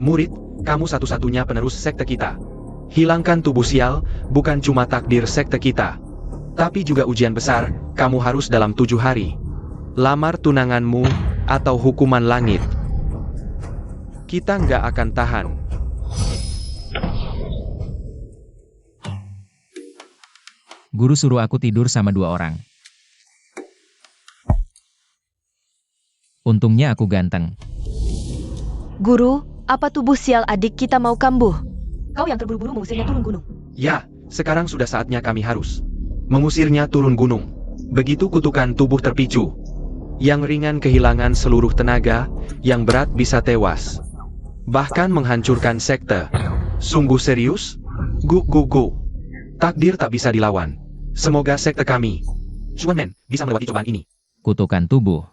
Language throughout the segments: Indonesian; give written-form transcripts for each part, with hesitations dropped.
Murid, kamu satu-satunya penerus sekte kita. Hilangkan tubuh sial, bukan cuma takdir sekte kita, tapi juga ujian besar, kamu harus dalam 7 hari. Lamar tunanganmu, atau hukuman langit. Kita nggak akan tahan. Guru suruh aku tidur sama 2 orang. Untungnya aku ganteng. Guru, apa tubuh sial adik kita mau kambuh? Kau yang terburu-buru mengusirnya turun gunung. Ya, sekarang sudah saatnya kami harus mengusirnya turun gunung. Begitu kutukan tubuh terpicu. Yang ringan kehilangan seluruh tenaga, yang berat bisa tewas. Bahkan menghancurkan sekte. Sungguh serius? Gu. Takdir tak bisa dilawan. Semoga sekte kami, Xuanmen, bisa melewati cobaan ini. Kutukan tubuh.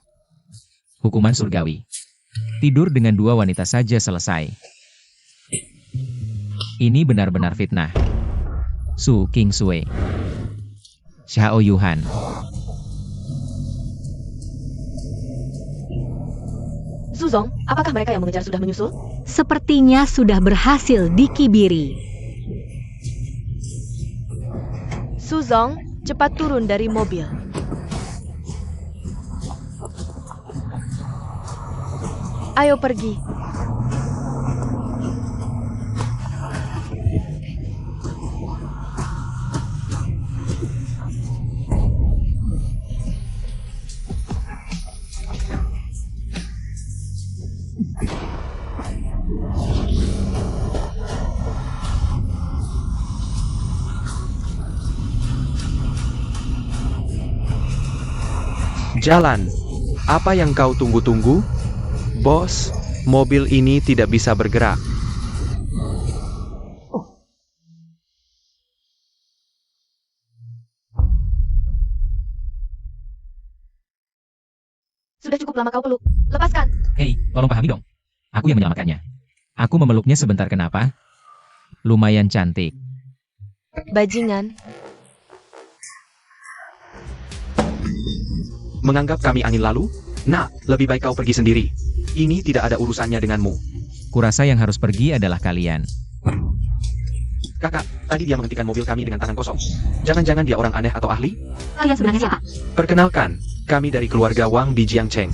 Hukuman surgawi. Tidur dengan 2 wanita saja selesai. Ini benar-benar fitnah. Su King Sui. Xiao Yuhan. Suzong, apakah mereka yang mengejar sudah menyusul? Sepertinya sudah berhasil dikibiri. Suzong, cepat turun dari mobil. Ayo pergi. Jalan. Apa yang kau tunggu-tunggu? Bos, mobil ini tidak bisa bergerak. Sudah cukup lama kau peluk. Lepaskan. Hei, tolong pahami dong. Aku yang menyelamatkannya. Aku memeluknya sebentar, kenapa? Lumayan cantik. Bajingan. Menganggap kami angin lalu? Nah, lebih baik kau pergi sendiri. Ini tidak ada urusannya denganmu. Kurasa yang harus pergi adalah kalian. Kakak, tadi dia menghentikan mobil kami dengan tangan kosong. Jangan-jangan dia orang aneh atau ahli? Kalian sebenarnya siapa? Perkenalkan, kami dari keluarga Wang di Jiangcheng.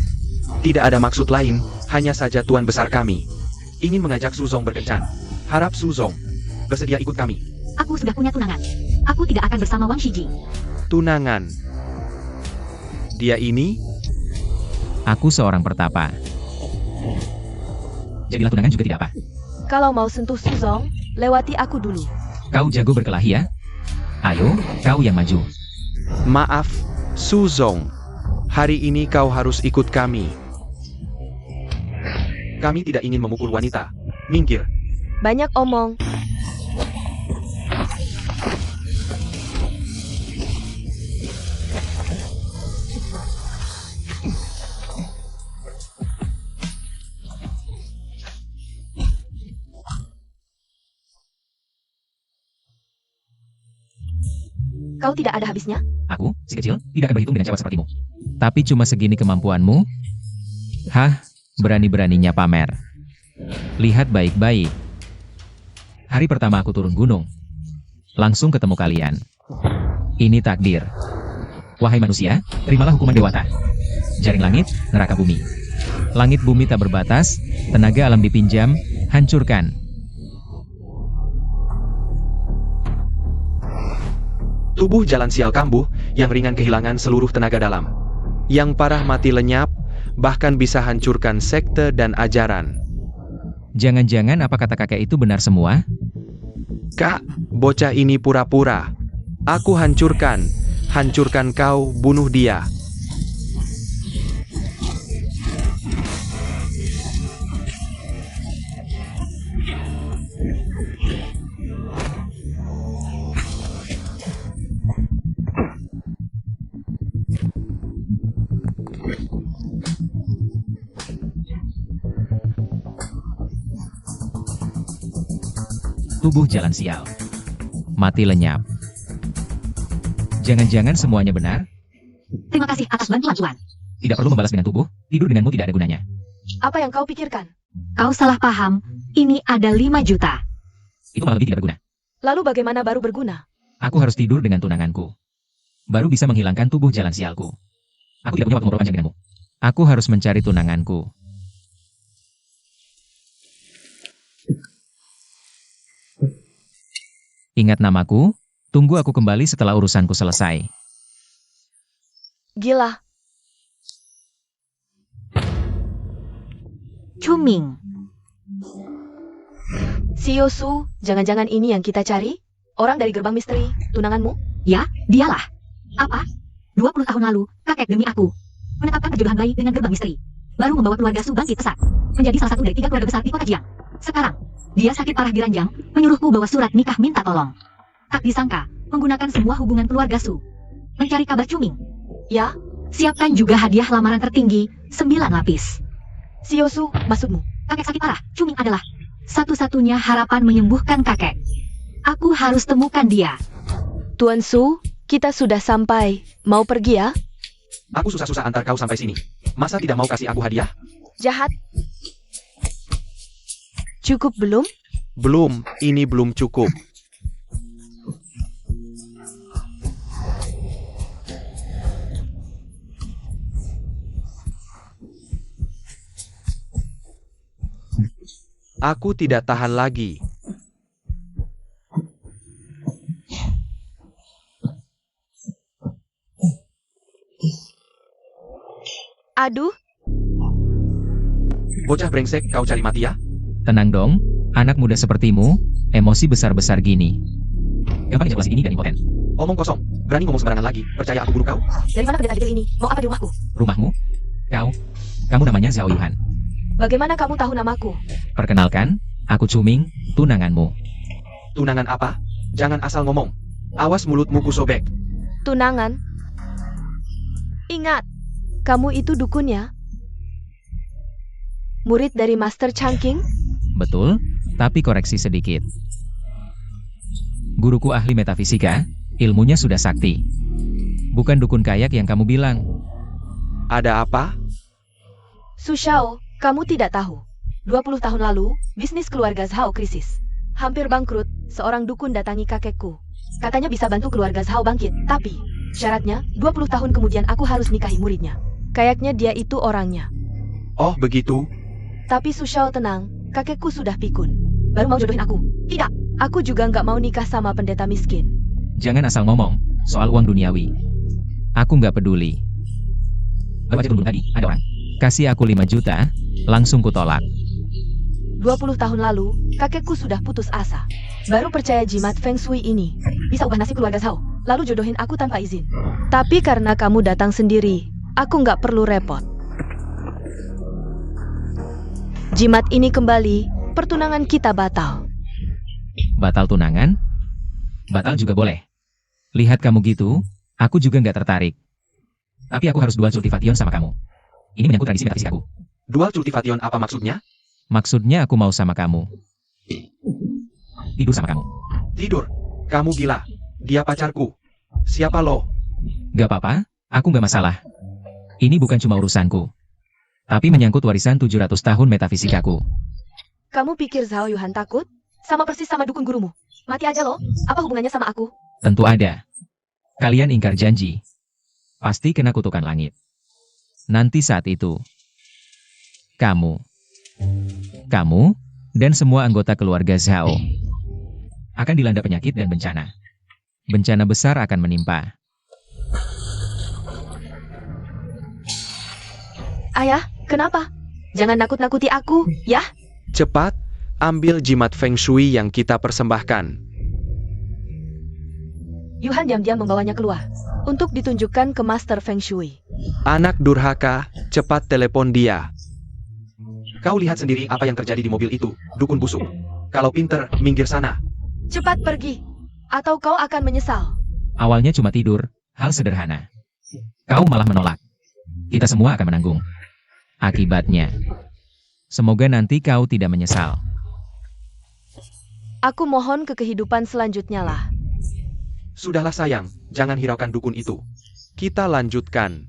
Tidak ada maksud lain, hanya saja tuan besar kami ingin mengajak Suzong berkencan. Harap Suzong bersedia ikut kami. Aku sudah punya tunangan. Aku tidak akan bersama Wang Shiji. Tunangan. Dia ini? Aku seorang pertapa. Jadilah tunangan juga tidak apa. Kalau mau sentuh Suzong, lewati aku dulu. Kau jago berkelahi ya? Ayo, kau yang maju. Maaf, Suzong. Hari ini kau harus ikut kami. Kami tidak ingin memukul wanita. Minggir. Banyak omong. Kau tidak ada habisnya? Aku, si kecil, tidak akan berhitung dengan cewek sepertimu. Tapi cuma segini kemampuanmu? Hah, berani-beraninya pamer. Lihat baik-baik. Hari pertama aku turun gunung. Langsung ketemu kalian. Ini takdir. Wahai manusia, terimalah hukuman dewata. Jaring langit, neraka bumi. Langit bumi tak berbatas, tenaga alam dipinjam, hancurkan. Tubuh jalan sial kambuh, yang ringan kehilangan seluruh tenaga dalam. Yang parah mati lenyap, bahkan bisa hancurkan sekte dan ajaran. Jangan-jangan apa kata kakek itu benar semua? Kak, bocah ini pura-pura. Aku hancurkan kau, bunuh dia. Tubuh jalan sial. Mati lenyap. Jangan-jangan semuanya benar? Terima kasih atas bantuan, Tuan. Tidak perlu membalas dengan tubuh, tidur denganmu tidak ada gunanya. Apa yang kau pikirkan? Kau salah paham, ini ada 5 juta. Itu malah lebih tidak berguna. Lalu bagaimana baru berguna? Aku harus tidur dengan tunanganku. Baru bisa menghilangkan tubuh jalan sialku. Aku tidak punya waktu ngobrol panjang denganmu. Aku harus mencari tunanganku. Ingat namaku, tunggu aku kembali setelah urusanku selesai. Gila, Cuming. si Yosu, jangan-jangan ini yang kita cari? Orang dari gerbang misteri, tunanganmu? Ya, dialah. Apa? 20 tahun lalu, kakek demi aku menetapkan perjodohan bayi dengan gerbang misteri. Baru membawa keluarga Su bangkit pesat. Menjadi salah satu dari 3 keluarga besar di kota Jiang. Sekarang, dia sakit parah di ranjang, menyuruhku bawa surat nikah minta tolong. Tak disangka, menggunakan semua hubungan keluarga Su. Mencari kabar Cuming. Ya, Siapkan juga hadiah lamaran tertinggi, 9 lapis. si Yosu, maksudmu? Kakek sakit parah, Cuming adalah satu-satunya harapan menyembuhkan kakek. Aku harus temukan dia. Tuan Su, kita sudah sampai. Mau pergi ya? Aku susah-susah antar kau sampai sini. Masa tidak mau kasih aku hadiah? Jahat. Cukup belum? Belum, ini belum cukup. Aku tidak tahan lagi. Aduh, Bocah brengsek, kau cari mati ya? Tenang dong, anak muda sepertimu, emosi besar-besar gini. Gampang ejakulasi ini dan impoten. Omong kosong, berani ngomong sembarangan lagi. Percaya aku bunuh kau? dari mana pendeta detail ini? Mau apa di rumahku? Rumahmu? Kamu namanya Zhao Yuhan. Bagaimana kamu tahu namaku? Perkenalkan, aku Cuming, tunanganmu. Tunangan apa? Jangan asal ngomong. Awas mulutmu kusobek. Tunangan? Ingat, kamu itu dukunnya? Murid dari Master Changqing? Betul, tapi koreksi sedikit. Guruku ahli metafisika, ilmunya sudah sakti. Bukan dukun kayak yang kamu bilang. Ada apa? Su Xiao, kamu tidak tahu. 20 tahun lalu, bisnis keluarga Zhao krisis. Hampir bangkrut, seorang dukun datangi kakekku. Katanya bisa bantu keluarga Zhao bangkit, tapi syaratnya 20 tahun kemudian aku harus nikahi muridnya. Kayaknya dia itu orangnya. Oh begitu? Tapi Su Xiao tenang, kakekku sudah pikun. Baru mau jodohin aku. Tidak, aku juga nggak mau nikah sama pendeta miskin. Jangan asal ngomong, soal uang duniawi. Aku nggak peduli. Baru aja dulu tadi, ada orang. Kasih aku 5 juta, langsung kutolak. 20 tahun lalu, kakekku sudah putus asa. Baru percaya jimat Feng Shui ini. Bisa ubah nasib keluarga Zhao, lalu jodohin aku tanpa izin. Tapi karena kamu datang sendiri, aku nggak perlu repot. Jimat ini kembali, pertunangan kita batal. Batal tunangan? Batal juga boleh. Lihat kamu gitu, aku juga nggak tertarik. Tapi aku harus dual cultivation sama kamu. Ini menyangkut tradisi metafisikaku. Dual cultivation apa maksudnya? Maksudnya aku mau sama kamu. Tidur sama kamu. Tidur. Kamu gila. Dia pacarku. Siapa lo? Gak apa-apa, aku gak masalah. Ini bukan cuma urusanku. Tapi menyangkut warisan 700 tahun metafisikaku. Kamu pikir Zhao Yuhan takut? Sama persis sama dukun gurumu. Mati aja loh. Apa hubungannya sama aku? Tentu ada. Kalian ingkar janji. Pasti kena kutukan langit. Nanti saat itu, kamu, dan semua anggota keluarga Zhao akan dilanda penyakit dan bencana. Bencana besar akan menimpa. Ayah, kenapa? Jangan nakut-nakuti aku, ya? Cepat, ambil jimat Feng Shui yang kita persembahkan. Yuhan diam-diam membawanya keluar. Untuk ditunjukkan ke Master Feng Shui. Anak durhaka, cepat telepon dia. Kau lihat sendiri apa yang terjadi di mobil itu, dukun busuk. Kalau pinter, minggir sana. Cepat pergi, atau kau akan menyesal. Awalnya cuma tidur, hal sederhana. Kau malah menolak. Kita semua akan menanggung akibatnya. Semoga nanti kau tidak menyesal. Aku mohon ke kehidupan selanjutnya lah. Sudahlah sayang, jangan hiraukan dukun itu. Kita lanjutkan.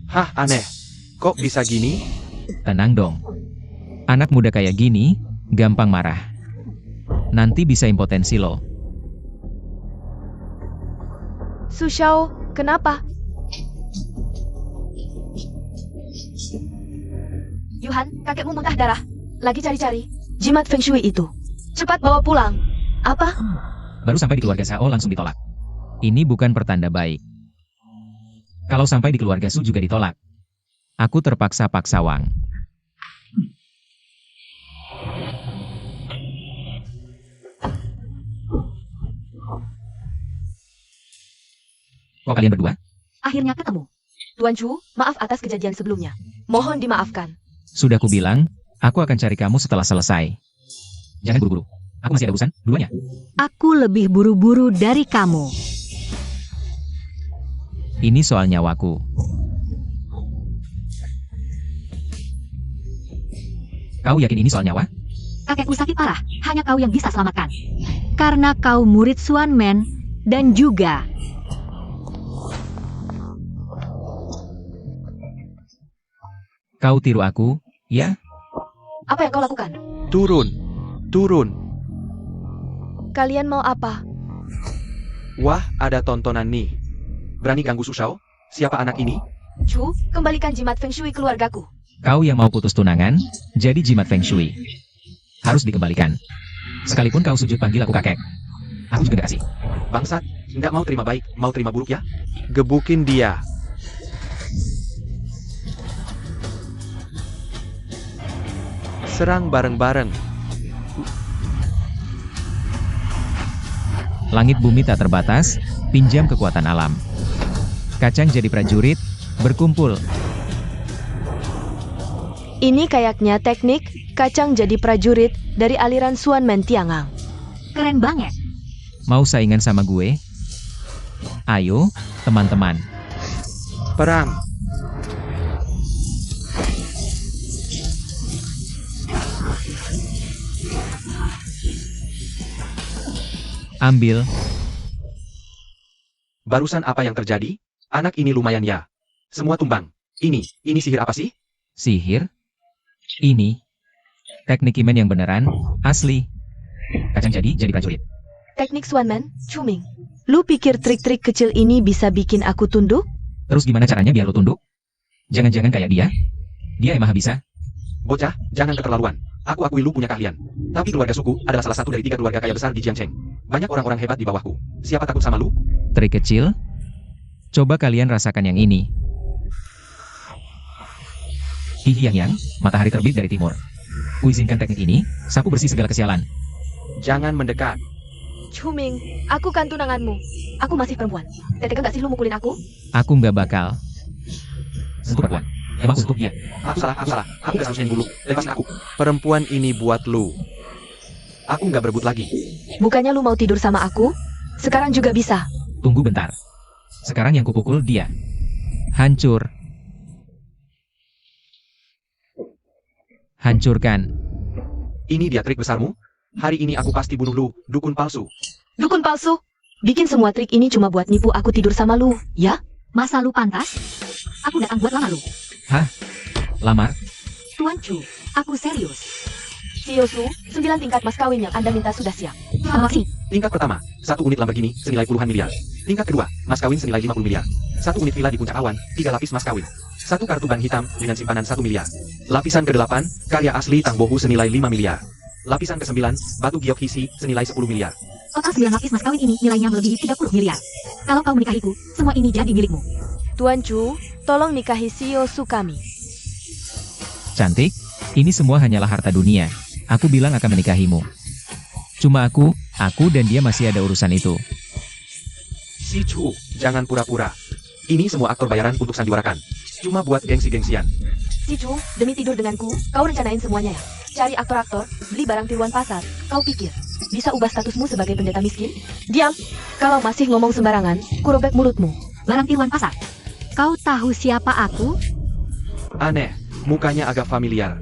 Hah, aneh. Kok bisa gini? Tenang dong. Anak muda kayak gini, gampang marah. Nanti bisa impotensi loh. Su Xiao, kenapa? Yuhan, kakekmu muntah darah. Lagi cari-cari jimat Feng Shui itu. Cepat bawa pulang. Apa? Baru sampai di keluarga Sao langsung ditolak. Ini bukan pertanda baik. Kalau sampai di keluarga Su juga ditolak, aku terpaksa paksa Wang. Kok kalian berdua? Akhirnya ketemu. Tuan Chu, maaf atas kejadian sebelumnya. Mohon dimaafkan. Sudah kubilang, aku akan cari kamu setelah selesai. Jangan buru-buru. Aku masih ada urusan, duluan ya. Aku lebih buru-buru dari kamu. Ini soal nyawaku. Kau yakin ini soal nyawa? Kakekku sakit parah, hanya kau yang bisa selamatkan. Karena kau murid Suan Men dan juga Kau tiru aku, ya? Apa yang kau lakukan? Turun. Turun. Kalian mau apa? Wah, ada tontonan nih. Berani ganggu Su Xiao? Siapa anak ini? Chu, kembalikan jimat Feng Shui keluargaku. Kau yang mau putus tunangan, jadi jimat Feng Shui. Harus dikembalikan. Sekalipun kau sujud panggil aku kakek. Aku juga gak kasih. Bangsat, nggak mau terima baik, mau terima buruk ya? Gebukin dia. Serang bareng-bareng. Langit bumi tak terbatas, pinjam kekuatan alam. Kacang jadi prajurit, berkumpul. Ini kayaknya teknik kacang jadi prajurit dari aliran Suan Men Tiangang. keren banget. Mau saingan sama gue? Ayo, teman-teman. Perang. Ambil. Barusan apa yang terjadi? Anak ini lumayan ya. Semua tumbang. Ini sihir apa sih? Sihir? Ini. Teknik Imen yang beneran, asli. Kacang jadi prajurit. Teknik Suan Men, Cuming. Lu pikir trik-trik kecil ini bisa bikin aku tunduk? Terus gimana caranya biar lo tunduk? Jangan-jangan kayak dia? Dia yang maha bisa. Bocah, jangan keterlaluan. Aku akui lu punya keahlian. Tapi keluarga suku adalah salah satu dari 3 keluarga kaya besar di Jiangcheng. Banyak orang-orang hebat di bawahku. Siapa takut sama lu? Trik kecil? Coba kalian rasakan yang ini. Hihi yang, matahari terbit dari timur. Kuizinkan teknik ini, sapu bersih segala kesialan. Jangan mendekat. Cuming, aku kan tunanganmu. Aku masih perempuan. Tetekan gak sih lu mukulin aku? Aku nggak bakal. Sentuh perempuan. Emang sentuh dia. Aku salah. Aku gak seharusnya dulu. Lepasin aku. Perempuan ini buat lu. Aku gak berebut lagi. Bukannya lu mau tidur sama aku? Sekarang juga bisa. Tunggu bentar. Sekarang yang kupukul dia. Hancur. Hancurkan. Ini dia trik besarmu? Hari ini aku pasti bunuh lu, dukun palsu. Dukun palsu? Bikin semua trik ini cuma buat nipu aku tidur sama lu, ya? Masa lu pantas? Aku datang buat lamar lu. Hah? Lamar? Tuan Chu, aku serius. Siosu, 9 tingkat mas kawin yang Anda minta sudah siap. Promosi. Tingkat pertama, 1 unit Lamborghini senilai puluhan miliar. Tingkat kedua, mas kawin senilai 50 miliar. 1 unit villa di puncak awan, 3 lapis mas kawin. 1 kartu ban hitam dengan simpanan 1 miliar. Lapisan ke-8, karya asli Tang Bohu senilai 5 miliar. Lapisan ke-9, batu giok hisi senilai 10 miliar. Total 9 lapis mas kawin ini nilainya melebihi 30 miliar. Kalau kau menikahiku, semua ini jadi milikmu. Tuan Chu, tolong nikahi Siosu kami. Cantik, ini semua hanyalah harta dunia. Aku bilang akan menikahimu. Cuma aku dan dia masih ada urusan itu. Si Chu, jangan pura-pura. Ini semua aktor bayaran untuk sandiwarakan. Cuma buat gengsi-gengsian. Si Chu, demi tidur denganku, kau rencanain semuanya ya? Cari aktor-aktor, beli barang tiruan pasar. Kau pikir, bisa ubah statusmu sebagai pendeta miskin? Diam! Kalau masih ngomong sembarangan, kurobek mulutmu. Barang tiruan pasar. Kau tahu siapa aku? Aneh, mukanya agak familiar.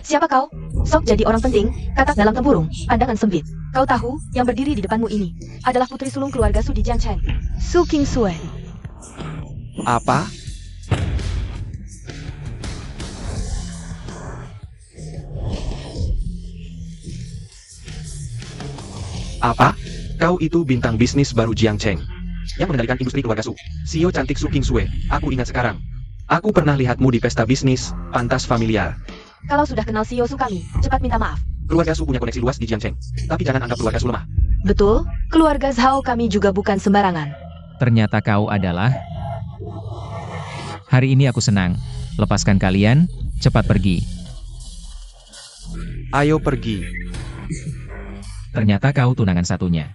Siapa kau? Sok jadi orang penting, katak dalam tempurung, pandangan sempit. Kau tahu, yang berdiri di depanmu ini adalah putri sulung keluarga Su di Jiangcheng, Su King Sue. Apa? Apa? Kau itu bintang bisnis baru Jiang Cheng yang mengendalikan industri keluarga Su. CEO cantik Su King Sue. Aku ingat sekarang. Aku pernah lihatmu di pesta bisnis, pantas familiar. Kalau sudah kenal CEO Su kami, cepat minta maaf. Keluarga Su punya koneksi luas di Jiang Cheng. Tapi jangan anggap keluarga Su lemah. Betul, keluarga Zhao kami juga bukan sembarangan. Ternyata kau adalah... Hari ini aku senang. Lepaskan kalian, cepat pergi. Ayo pergi. Ternyata kau tunangan satunya.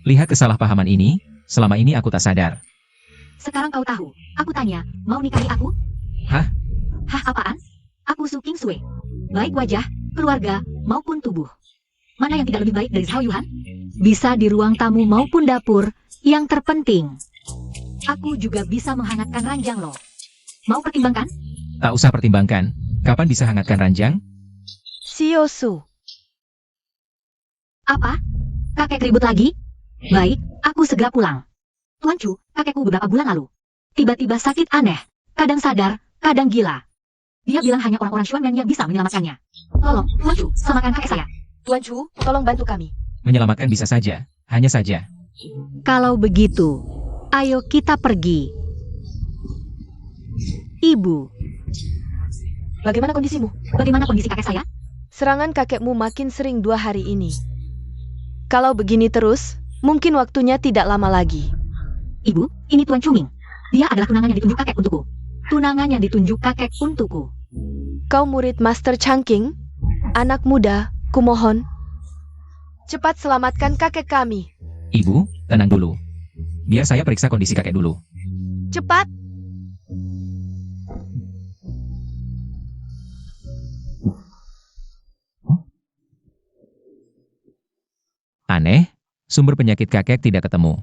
Lihat kesalahpahaman ini, selama ini aku tak sadar. Sekarang kau tahu. Aku tanya, mau nikahi aku? Hah? Hah apaan? Aku Su King Sue. Baik wajah, keluarga, maupun tubuh. Mana yang tidak lebih baik dari Zhao Yuhan? Bisa di ruang tamu maupun dapur. Yang terpenting, aku juga bisa menghangatkan ranjang loh. Mau pertimbangkan? Tak usah pertimbangkan. Kapan bisa hangatkan ranjang? CEO Su. Apa? Kakek ribut lagi? Baik, aku segera pulang. Tuan Chu, kakekku beberapa bulan lalu tiba-tiba sakit aneh. Kadang sadar, kadang gila. Dia bilang hanya orang-orang Xuanmen yang bisa menyelamatkannya. Tolong, Tuan Chu, selamatkan kakek saya. Tuan Chu, tolong bantu kami. Menyelamatkan bisa saja. Hanya saja. Kalau begitu, ayo kita pergi. Ibu, Bagaimana kondisimu? bagaimana kondisi kakek saya? Serangan kakekmu makin sering 2 hari ini. Kalau begini terus, mungkin waktunya tidak lama lagi. Ibu, ini Tuan Chuming. Dia adalah tunangan yang ditunjuk kakek untukku. Tunangan yang ditunjuk kakek untukku. Kau murid Master Changking? Anak muda, kumohon. Cepat selamatkan kakek kami. Ibu, tenang dulu. Biar saya periksa kondisi kakek dulu. Cepat! Aneh, sumber penyakit kakek tidak ketemu.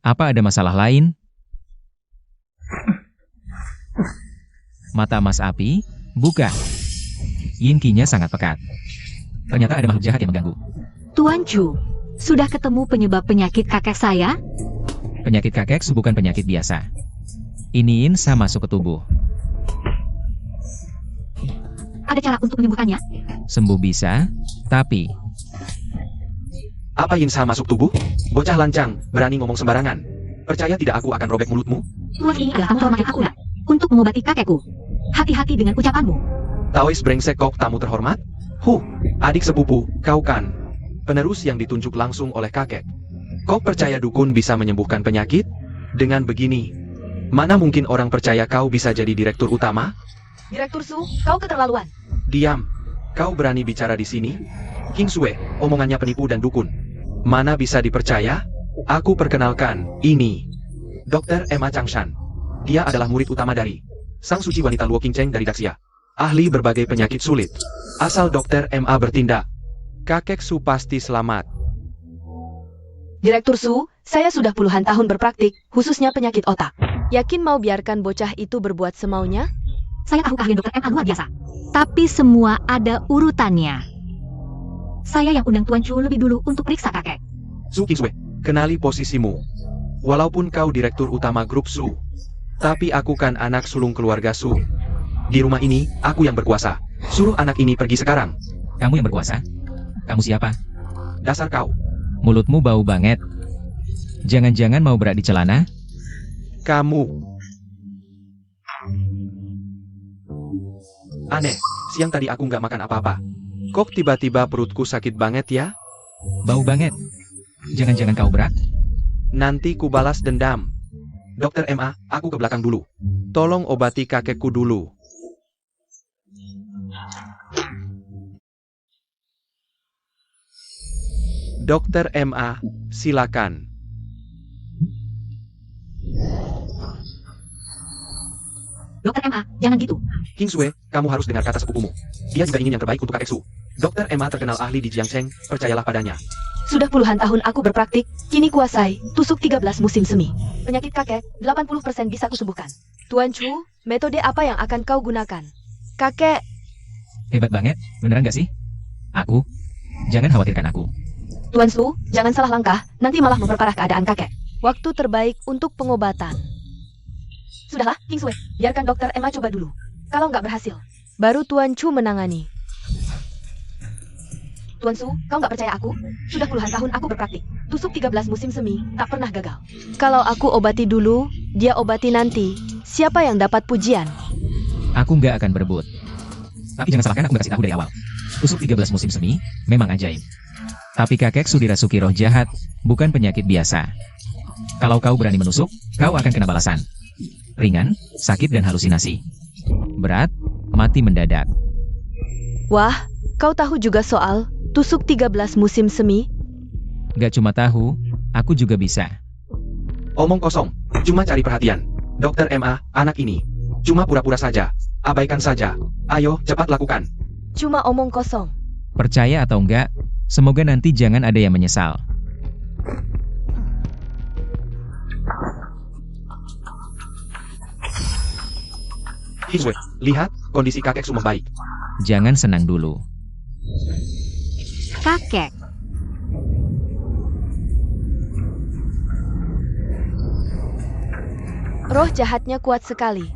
Apa ada masalah lain? Mata Mas Api, buka. Yin-Qinya sangat pekat. Ternyata ada makhluk jahat yang mengganggu. Tuan Chu, sudah ketemu penyebab penyakit kakek saya? Penyakit kakek bukan penyakit biasa. Ini Yin Sa masuk ke tubuh. Ada cara untuk menyembuhkannya? Sembuh bisa, tapi Apa Yinsa masuk tubuh? Bocah lancang, berani ngomong sembarangan. Percaya tidak aku akan robek mulutmu? Tuan ini adalah tamu terhormat yang aku undang untuk mengobati kakekku. Hati-hati dengan ucapanmu. Taois brengsek kok tamu terhormat? Adik sepupu, kau kan penerus yang ditunjuk langsung oleh kakek. Kau percaya dukun bisa menyembuhkan penyakit? Dengan begini, mana mungkin orang percaya kau bisa jadi direktur utama? Direktur Su, kau keterlaluan. Diam. Kau berani bicara di sini? King Sue, omongannya penipu dan dukun. Mana bisa dipercaya? Aku perkenalkan, ini Dr. Emma Changshan. Dia adalah murid utama dari Sang Suci Wanita Luo Qingcheng dari Daxia. Ahli berbagai penyakit sulit. Asal Dr. Emma bertindak, kakek Su pasti selamat. Direktur Su, saya sudah puluhan tahun berpraktik, khususnya penyakit otak. Yakin mau biarkan bocah itu berbuat semaunya? Saya tahu keahlian Dr. M.A. luar biasa. Tapi semua ada urutannya. Saya yang undang Tuan Chu lebih dulu untuk periksa kakek. Su King Sue, kenali posisimu. Walaupun kau direktur utama grup Su, tapi aku kan anak sulung keluarga Su. Di rumah ini, aku yang berkuasa. Suruh anak ini pergi sekarang. kamu yang berkuasa? Kamu siapa? Dasar kau. Mulutmu bau banget. Jangan-jangan mau berak di celana? Kamu. Aneh, siang tadi aku nggak makan apa-apa. Kok tiba-tiba perutku sakit banget ya? Bau banget. Jangan-jangan kau berak? Nanti ku balas dendam. Dokter MA, aku ke belakang dulu. Tolong obati kakekku dulu. Dokter MA, silakan. Dr. M.A., jangan gitu. King Sue, kamu harus dengar kata sepupumu. Dia juga ingin yang terbaik untuk kakek Su. Dokter Emma terkenal ahli di Jiangcheng, percayalah padanya. Sudah puluhan tahun aku berpraktik, kini kuasai, tusuk 13 musim semi. Penyakit kakek, 80% bisa kusembuhkan. Tuan Chu, metode apa yang akan kau gunakan? Kakek, Hebat banget, beneran gak sih? Aku? Jangan khawatirkan aku. Tuan Su, jangan salah langkah, nanti malah memperparah keadaan kakek. Waktu terbaik untuk pengobatan. Sudahlah, King Sue, biarkan Dokter Emma coba dulu. Kalau nggak berhasil, baru Tuan Chu menangani. Tuan Su, kau nggak percaya aku? Sudah puluhan tahun aku berpraktik. Tusuk 13 musim semi, tak pernah gagal. Kalau aku obati dulu, dia obati nanti. Siapa yang dapat pujian? Aku nggak akan berebut. Tapi jangan salahkan aku nggak kasih tahu dari awal. Tusuk 13 musim semi, memang ajaib. Tapi kakek Su dirasuki roh jahat, bukan penyakit biasa. Kalau kau berani menusuk, kau akan kena balasan. Ringan, sakit dan halusinasi. Berat, mati mendadak. Wah, kau tahu juga soal tusuk 13 musim semi? Gak cuma tahu, aku juga bisa. Omong kosong, cuma cari perhatian. Dokter MA, anak ini. Cuma pura-pura saja. Abaikan saja. Ayo, cepat lakukan. Cuma omong kosong. Percaya atau enggak, semoga nanti jangan ada yang menyesal. Hizwe, lihat, kondisi kakek Su membaik. Jangan senang dulu. Kakek. Roh jahatnya kuat sekali.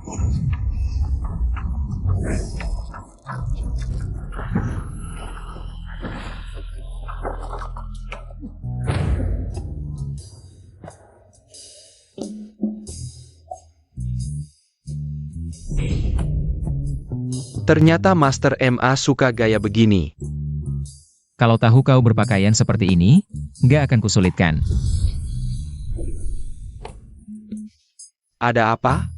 Ternyata Master MA suka gaya begini. Kalau tahu kau berpakaian seperti ini, nggak akan kusulitkan. Ada apa?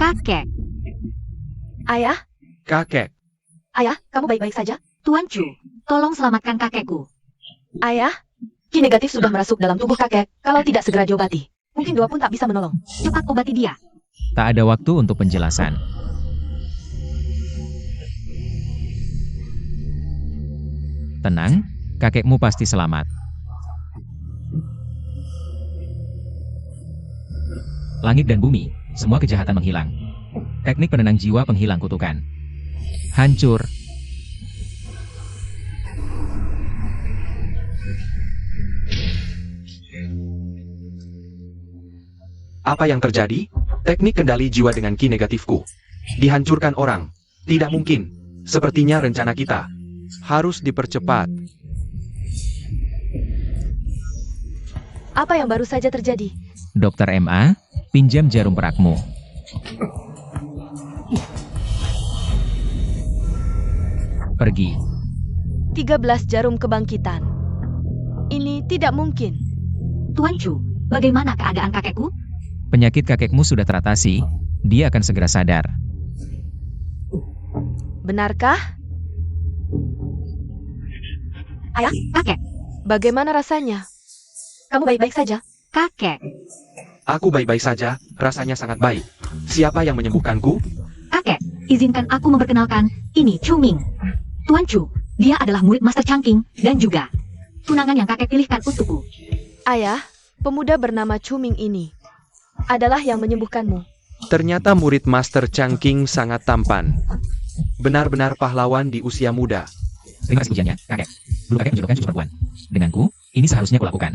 Kakek. Ayah, Kakek. ayah, kamu baik-baik saja? Tuan Chu, tolong selamatkan kakekku. Ayah, Ki negatif sudah merasuk dalam tubuh kakek. Kalau tidak segera diobati, mungkin doa pun tak bisa menolong. Cepat obati dia. Tak ada waktu untuk penjelasan. Tenang, kakekmu pasti selamat. Langit dan bumi, semua kejahatan menghilang. Teknik penenang jiwa penghilang kutukan. Hancur. Apa yang terjadi? Teknik kendali jiwa dengan ki negatifku. Dihancurkan orang. Tidak mungkin. Sepertinya rencana kita harus dipercepat. Apa yang baru saja terjadi? Dokter MA, pinjam jarum perakmu. Pergi. 13 jarum kebangkitan. Ini tidak mungkin. Tuan Chu, bagaimana keadaan kakekku? Penyakit kakekmu sudah teratasi, dia akan segera sadar. Benarkah? Ayah, kakek. Bagaimana rasanya? Kamu baik-baik saja? Kakek. Aku baik-baik saja, rasanya sangat baik. Siapa yang menyembuhkanku? Kakek, izinkan aku memperkenalkan, ini Chu Ming. Tuan Chu, dia adalah murid Master Changqing dan juga tunangan yang kakek pilihkan untukku. Ayah, pemuda bernama Chu Ming ini adalah yang menyembuhkanmu. Ternyata murid Master Changqing sangat tampan. Benar-benar pahlawan di usia muda. Terima kasih ujiannya, kakek. Dulu kakek menjodohkan cucu perempuan. Denganku, ini seharusnya kulakukan.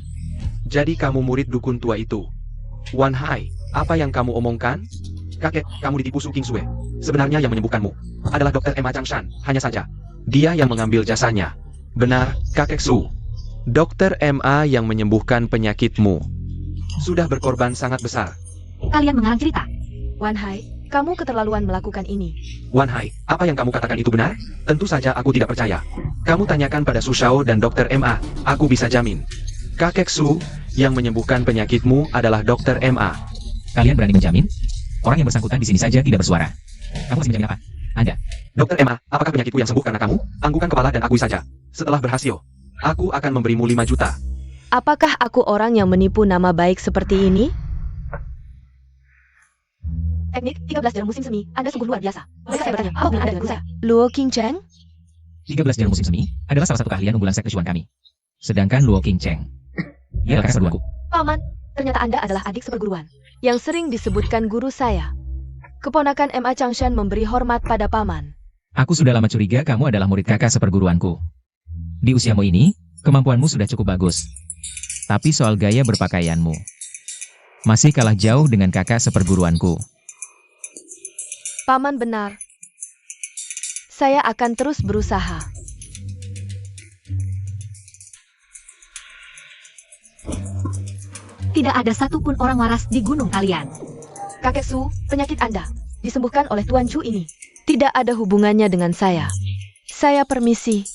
Jadi kamu murid dukun tua itu. Wan Hai, apa yang kamu omongkan? Kakek, kamu ditipu Su King Sue. Sebenarnya yang menyembuhkanmu adalah Dr. Emma Changshan, hanya saja. Dia yang mengambil jasanya. Benar, kakek Su. Dr. MA yang menyembuhkan penyakitmu sudah berkorban sangat besar. Kalian mengarang cerita. Wan Hai, kamu keterlaluan melakukan ini. Wan Hai, apa yang kamu katakan itu benar? Tentu saja aku tidak percaya. Kamu tanyakan pada Su Shao dan Dr. MA, aku bisa jamin. Kakek Su yang menyembuhkan penyakitmu adalah Dr. MA. Kalian berani menjamin? Orang yang bersangkutan di sini saja tidak bersuara. Kamu masih menjamin apa? Anda. Dr. MA, apakah penyakitku yang sembuh karena kamu? Anggukan kepala dan akui saja. Setelah berhasil, aku akan memberimu 5 juta. Apakah aku orang yang menipu nama baik seperti ini? Teknik 13 jarum musim semi, Anda sungguh luar biasa. Mereka saya bertanya, apa hubungan Anda denganku saya? Luo King Cheng? 13 jarum musim semi adalah salah satu keahlian unggulan sekte Chuan kami. Sedangkan Luo King Cheng, dia adalah kakak seperguruanku. Paman, ternyata Anda adalah adik seperguruan yang sering disebutkan guru saya. Keponakan MA Changshan memberi hormat pada paman. Aku sudah lama curiga kamu adalah murid kakak seperguruanku. Di usiamu ini, kemampuanmu sudah cukup bagus. Tapi soal gaya berpakaianmu, Masih kalah jauh dengan kakak seperguruanku. Paman benar. Saya akan terus berusaha. Tidak ada satupun orang waras di gunung kalian. Kakek Su, penyakit Anda disembuhkan oleh Tuan Chu ini. Tidak ada hubungannya dengan saya. Saya permisi.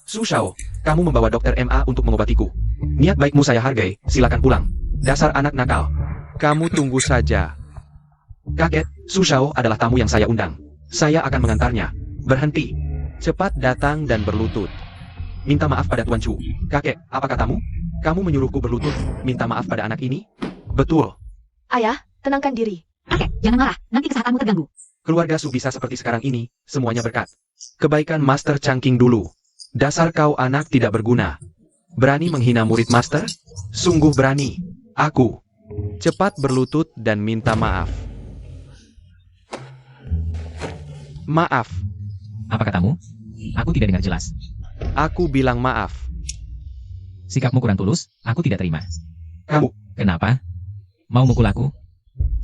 Su Shao, kamu membawa dokter MA untuk mengobatiku. Niat baikmu saya hargai, silakan pulang. Dasar anak nakal. Kamu tunggu saja. Kakek, Su Shao adalah tamu yang saya undang. Saya akan mengantarnya. Berhenti. Cepat datang dan berlutut. Minta maaf pada Tuan Chu. Kakek, apa katamu? Kamu menyuruhku berlutut, minta maaf pada anak ini? Betul. Ayah, tenangkan diri. Kakek, jangan marah, nanti kesehatanmu terganggu. Keluarga Su bisa seperti sekarang ini, semuanya berkat kebaikan Master Changking dulu. Dasar kau anak tidak berguna. Berani menghina murid Master? Sungguh berani. Aku. Cepat berlutut dan minta maaf. Maaf. Apa katamu? Aku tidak dengar jelas. Aku bilang maaf. Sikapmu kurang tulus, aku tidak terima. Kamu. Kenapa? Mau mukul aku?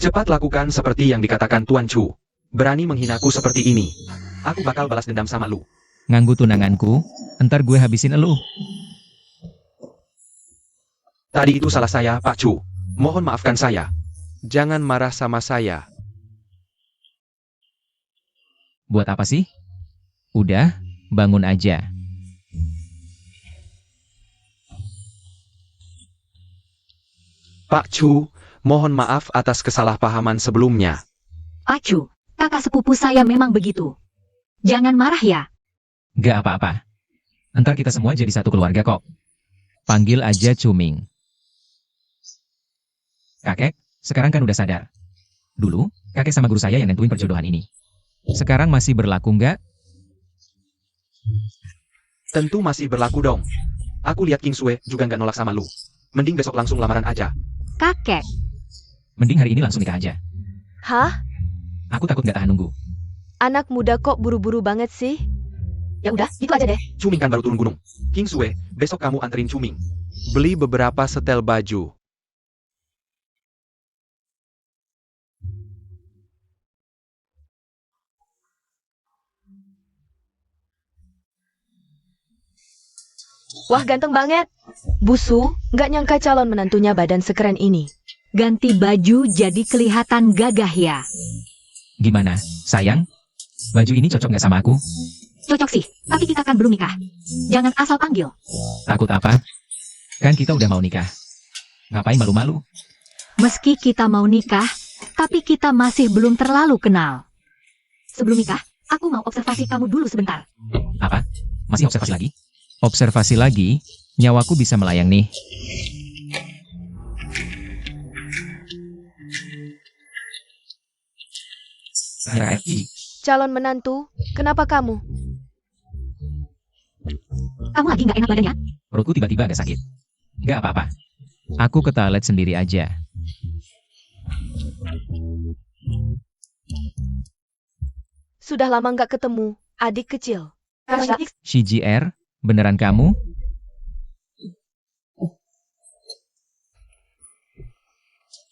Cepat lakukan seperti yang dikatakan Tuan Chu. Berani menghinaku seperti ini. Aku bakal balas dendam sama lu. Nganggu tunanganku, entar gue habisin elu. Tadi itu salah saya, Pak Chu. Mohon maafkan saya. Jangan marah sama saya. Buat apa sih? Udah, bangun aja. Pak Chu, mohon maaf atas kesalahpahaman sebelumnya. Acu, kakak sepupu saya memang begitu. Jangan marah ya. Gak apa-apa. Entar kita semua jadi satu keluarga kok. Panggil aja Cuming. Kakek, sekarang kan udah sadar. Dulu, kakek sama guru saya yang nentuin perjodohan ini. Sekarang masih berlaku nggak? Tentu masih berlaku dong. Aku lihat King Sue juga nggak nolak sama lu. Mending besok langsung lamaran aja. Kakek, Mending hari ini langsung nikah aja. Hah? Aku takut nggak tahan nunggu. Anak muda kok buru-buru banget sih? ya udah, gitu aja deh. Cuming kan baru turun gunung. King Sue, besok kamu anterin Cuming. Beli beberapa setel baju. Wah, ganteng banget. Busu, nggak nyangka calon menantunya badan sekeren ini. Ganti baju jadi kelihatan gagah ya. Gimana, sayang? Baju ini cocok nggak sama aku? Cocok sih, tapi kita kan belum nikah. Jangan asal panggil. Takut apa? Kan kita udah mau nikah. Ngapain malu-malu? Meski kita mau nikah, tapi kita masih belum terlalu kenal. Sebelum nikah, aku mau observasi kamu dulu sebentar. Apa? Masih observasi lagi? Observasi lagi? Nyawaku bisa melayang nih. Calon menantu, kenapa kamu? Kamu lagi nggak enak badannya? Perutku tiba-tiba agak sakit. Nggak apa-apa. Aku ke toilet sendiri aja. Sudah lama nggak ketemu, adik kecil. CGR, beneran kamu?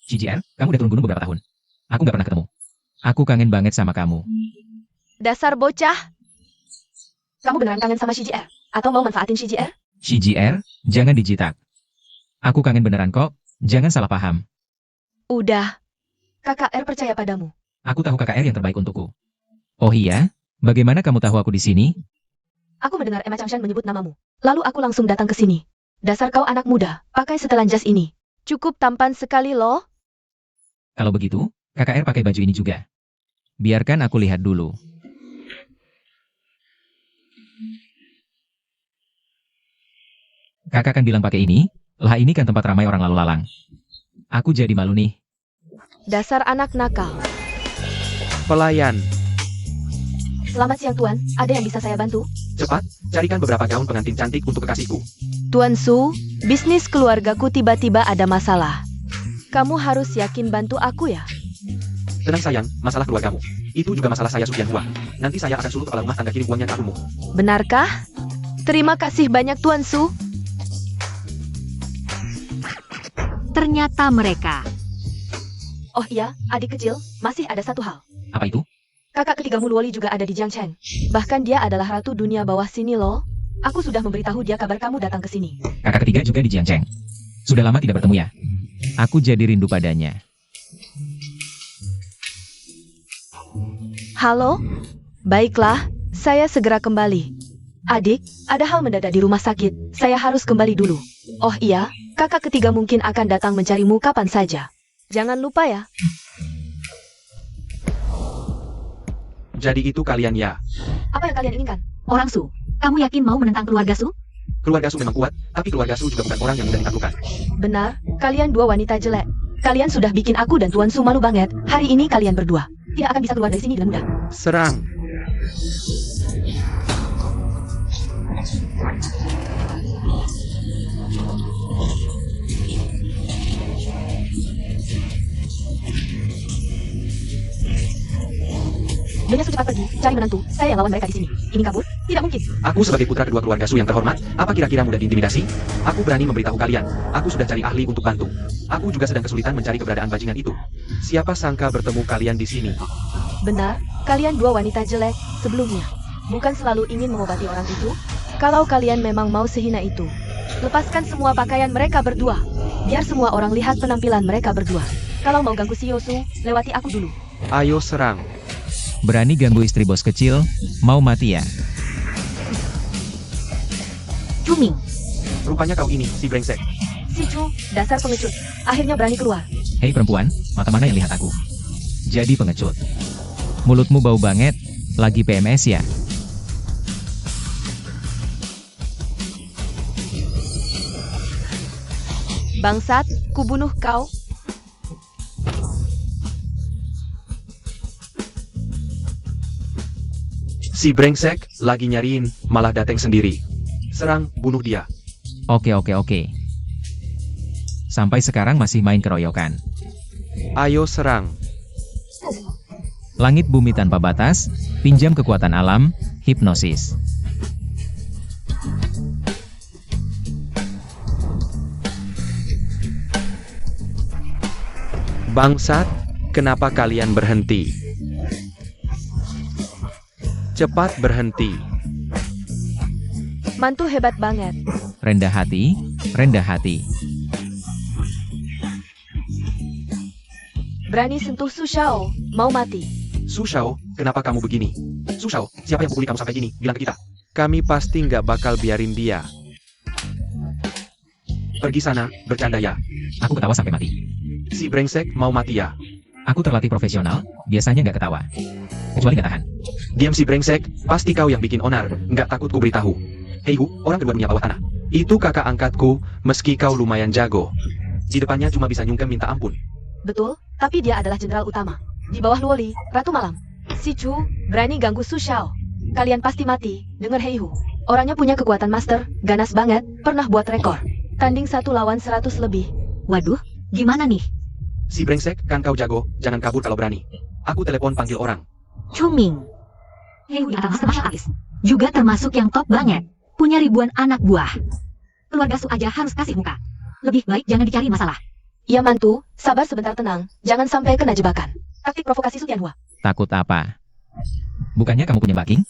CGR, kamu udah turun gunung beberapa tahun. Aku nggak pernah ketemu. Aku kangen banget sama kamu. Dasar bocah. Kamu beneran kangen sama CGR? Atau mau manfaatin CGR? CGR, jangan dijitak. Aku kangen beneran kok, jangan salah paham. Udah. KKR percaya padamu. Aku tahu KKR yang terbaik untukku. Oh iya? Bagaimana kamu tahu aku di sini? Aku mendengar Emma Changshan menyebut namamu. Lalu aku langsung datang ke sini. Dasar kau anak muda, pakai setelan jas ini. Cukup tampan sekali loh. Kalau begitu, KKR pakai baju ini juga. Biarkan aku lihat dulu. Kakak kan bilang pakai ini, lah ini kan tempat ramai orang lalu lalang. Aku jadi malu nih. Dasar anak nakal. Pelayan. Selamat siang Tuan, ada yang bisa saya bantu? Cepat, carikan beberapa gaun pengantin cantik untuk kekasihku. Tuan Su, bisnis keluargaku tiba-tiba ada masalah. Kamu harus yakin bantu aku ya? Tenang sayang, masalah keluargamu. Itu juga masalah saya Sukian Hua. Nanti saya akan suruh kepala rumah tangga kirim uangnya ke akunmu. Benarkah? Terima kasih banyak Tuan Su. Ternyata mereka. Oh iya, adik kecil, masih ada satu hal. Apa itu? Kakak ketigamu Luoli juga ada di Jiangcheng. Bahkan dia adalah ratu dunia bawah sini loh. Aku sudah memberitahu dia kabar kamu datang ke sini. Kakak ketiga juga di Jiangcheng. Sudah lama tidak bertemu ya. Aku jadi rindu padanya. Halo? Baiklah, saya segera kembali. Adik, ada hal mendadak di rumah sakit. Saya harus kembali dulu. Oh iya, kakak ketiga mungkin akan datang mencarimu kapan saja. Jangan lupa ya. Jadi itu kalian ya. Apa yang kalian inginkan? Orang Su, kamu yakin mau menentang keluarga Su? Keluarga Su memang kuat, tapi keluarga Su juga bukan orang yang mudah ditaklukkan. Benar, kalian dua wanita jelek. Kalian sudah bikin aku dan Tuan Su malu banget. Hari ini kalian berdua tidak akan bisa keluar dari sini dengan mudah. Serang. Nyonya Su cepat pergi, cari menantu. Saya yang lawan mereka di sini. Ingin kabur? Tidak mungkin. Aku sebagai putra kedua keluarga Su yang terhormat, apa kira-kira mudah diintimidasi? Aku berani memberitahu kalian. Aku sudah cari ahli untuk bantu. Aku juga sedang kesulitan mencari keberadaan bajingan itu. Siapa sangka bertemu kalian di sini? Benar, kalian dua wanita jelek sebelumnya. Bukan selalu ingin mengobati orang itu? Kalau kalian memang mau sehina itu, lepaskan semua pakaian mereka berdua. Biar semua orang lihat penampilan mereka berdua. Kalau mau ganggu si Yosu, lewati aku dulu. Ayo serang. Berani ganggu istri bos kecil, mau mati ya? Cuming. Rupanya kau ini, si brengsek. Si Chu, dasar pengecut. Akhirnya berani keluar. Hei perempuan, mata mana yang lihat aku? Jadi pengecut. Mulutmu bau banget, lagi PMS ya? Bangsat, kubunuh kau. Si brengsek, lagi nyariin, malah dateng sendiri. Serang, bunuh dia. Oke. Sampai sekarang masih main keroyokan. Ayo serang. Langit bumi tanpa batas, pinjam kekuatan alam, hipnosis. Bangsat, kenapa kalian berhenti? Cepat berhenti. Mantu hebat banget. Rendah hati, rendah hati. Berani sentuh Su Shao, mau mati. Su Shao, kenapa kamu begini? Su Shao, siapa yang pukuli kamu sampai gini? Bilang ke kita. Kami pasti nggak bakal biarin dia. Pergi sana, bercanda ya. Aku ketawa sampai mati. Si brengsek mau mati ya. Aku terlatih profesional, biasanya nggak ketawa. Kecuali nggak tahan. Diam si brengsek, pasti kau yang bikin onar, nggak takut ku beritahu. Hei Hu, orang kedua dunia bawah tanah. Itu kakak angkatku, meski kau lumayan jago. Di depannya cuma bisa nyungkem minta ampun. Betul, tapi dia adalah jenderal utama. Di bawah Luoli, Ratu Malam. Si Chu, berani ganggu Su Shao. Kalian pasti mati, denger Hei Hu. Orangnya punya kekuatan master, ganas banget, pernah buat rekor. Tanding 1 lawan 100 lebih. Waduh, gimana nih? Si brengsek, kan kau jago, jangan kabur kalau berani. Aku telepon panggil orang. Cuming. Hei Hu adalah master martial artist. Juga termasuk yang top banget. Punya ribuan anak buah. Keluarga Su aja harus kasih muka. Lebih baik jangan dicari masalah. Iya mantu, sabar sebentar tenang, jangan sampai kena jebakan. Taktik provokasi Su Tianhua. Takut apa? Bukannya kamu punya backing?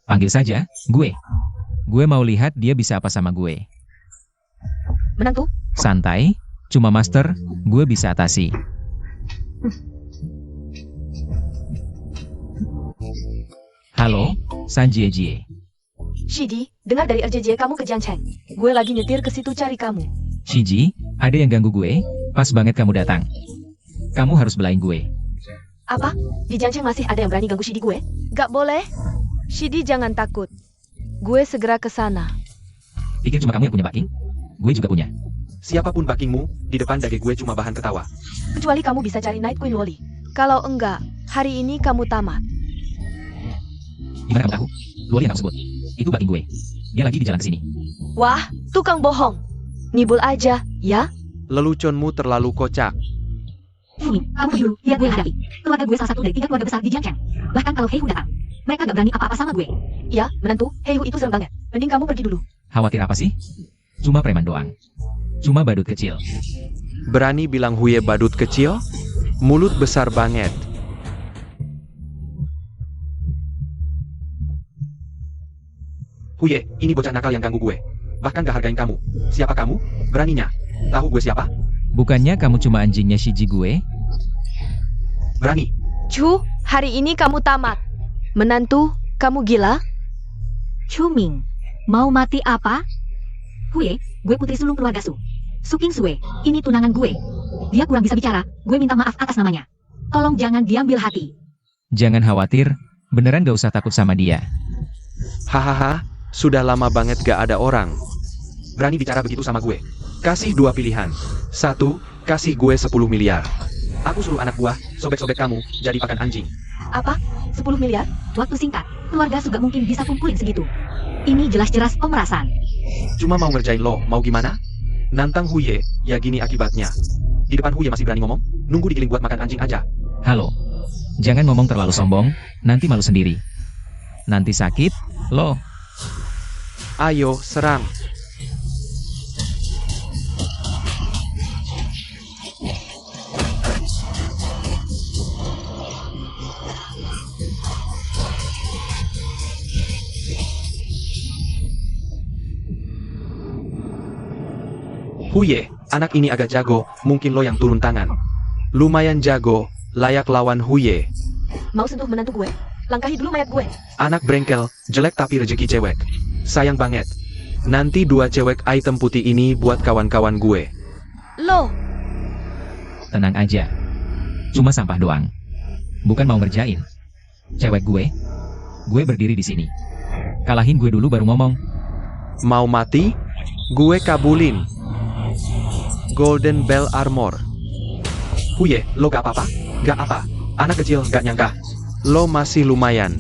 Panggil saja, gue. Gue mau lihat dia bisa apa sama gue. Menantu, Santai, cuma master, gue bisa atasi. Halo, Sanjie. Shiji, dengar dari RJJ kamu ke Jiangcheng. Gue lagi nyetir ke situ cari kamu. Shiji, ada yang ganggu gue? Pas banget kamu datang. Kamu harus belain gue. Apa? Di Jiangcheng masih ada yang berani ganggu Shidi gue? Gak boleh. Shidi jangan takut. Gue segera ke sana. Pikir cuma kamu yang punya backing? Gue juga punya. Siapapun backingmu, di depan dage gue cuma bahan ketawa. Kecuali kamu bisa cari Night Queen Luoli. Kalau enggak, hari ini kamu tamat. Gimana kamu tahu? Luoli yang kamu sebut. Itu backing gue. Dia lagi di jalan ke sini. Wah, tukang bohong. Nibul aja, ya? Leluconmu terlalu kocak. Cuming, kamu dulu, lihat gue hadapi. Keluarga gue salah satu dari 3 keluarga besar di Jiangcheng. Bahkan kalau Hei Hu datang, mereka gak berani apa-apa sama gue. Ya, menantu, Hei Hu itu serem banget. Mending kamu pergi dulu. Khawatir apa sih? Cuma preman doang. Cuma badut kecil. Berani bilang Huye badut kecil? Mulut besar banget. Huye, ini bocah nakal yang ganggu gue. Bahkan gak hargain kamu. Siapa kamu? Beraninya. Tahu gue siapa? Bukannya kamu cuma anjingnya Shiji gue? Berani. Chu, hari ini kamu tamat. Menantu, kamu gila? Chuming, mau mati apa? Huye, gue putri sulung keluarga Su. Su King Sue, ini tunangan gue. Dia kurang bisa bicara, gue minta maaf atas namanya. Tolong jangan diambil hati. Jangan khawatir, beneran gak usah takut sama dia. Hahaha, sudah lama banget gak ada orang. Berani bicara begitu sama gue. Kasih dua pilihan. Satu, kasih gue 10 miliar. Aku suruh anak buah, sobek-sobek kamu, jadi pakan anjing. Apa? 10 miliar? Waktu singkat, keluarga Su gak mungkin bisa kumpulin segitu. Ini jelas-jelas pemerasan. Cuma mau ngerjain lo, mau gimana? Nantang Huye, ya gini akibatnya. Di depan Huye masih berani ngomong, nunggu digiling buat makan anjing aja. Halo. Jangan ngomong terlalu sombong, nanti malu sendiri. Nanti sakit, lo. Ayo, serang. Huye, anak ini agak jago, mungkin lo yang turun tangan. Lumayan jago, layak lawan Huye. Mau sentuh menantu gue? Langkahi dulu mayat gue. Anak brengkel, jelek tapi rezeki cewek. Sayang banget. Nanti dua cewek item putih ini buat kawan-kawan gue. Lo, Tenang aja. Cuma sampah doang. Bukan mau ngerjain. Cewek gue berdiri di sini. Kalahin gue dulu baru ngomong. Mau mati? Gue kabulin. Golden Bell Armor. Huye, lo gak apa-apa? Gak apa. Anak kecil gak nyangka. Lo masih lumayan.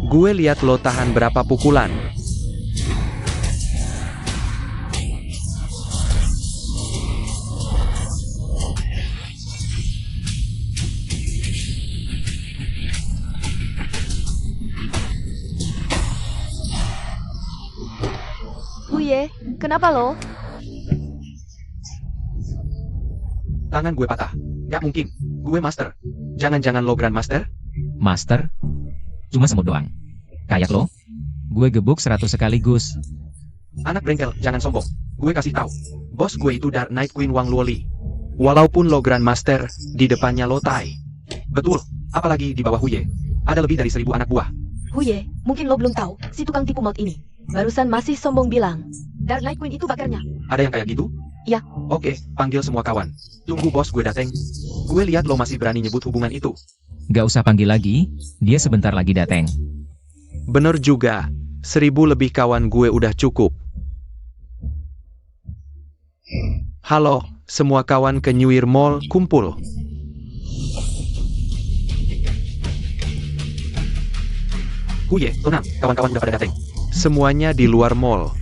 Gue lihat lo tahan berapa pukulan. Huye, kenapa lo? Tangan gue patah. Gak mungkin. Gue master. Jangan-jangan lo grandmaster? Master? Cuma semut doang. Kayak lo? Gue gebuk 100 sekaligus. Anak brengkel, jangan sombong. Gue kasih tahu. Bos gue itu Dark Knight Queen Wang Luoli. Walaupun lo grandmaster, di depannya lo Tai. Betul, apalagi di bawah Huye. Ada lebih dari 1000 anak buah. Huye, mungkin lo belum tahu, si tukang tipu maut ini. Barusan masih sombong bilang, Dark Knight Queen itu bakarnya. Ada yang kayak gitu? Ya. Oke, panggil semua kawan. Tunggu bos gue dateng. Gue lihat lo masih berani nyebut hubungan itu. Gak usah panggil lagi, dia sebentar lagi dateng. Bener juga, 1000 lebih kawan gue udah cukup. Halo, semua kawan ke New Year Mall kumpul. Huye, tenang, kawan-kawan udah pada dateng. Semuanya di luar mall.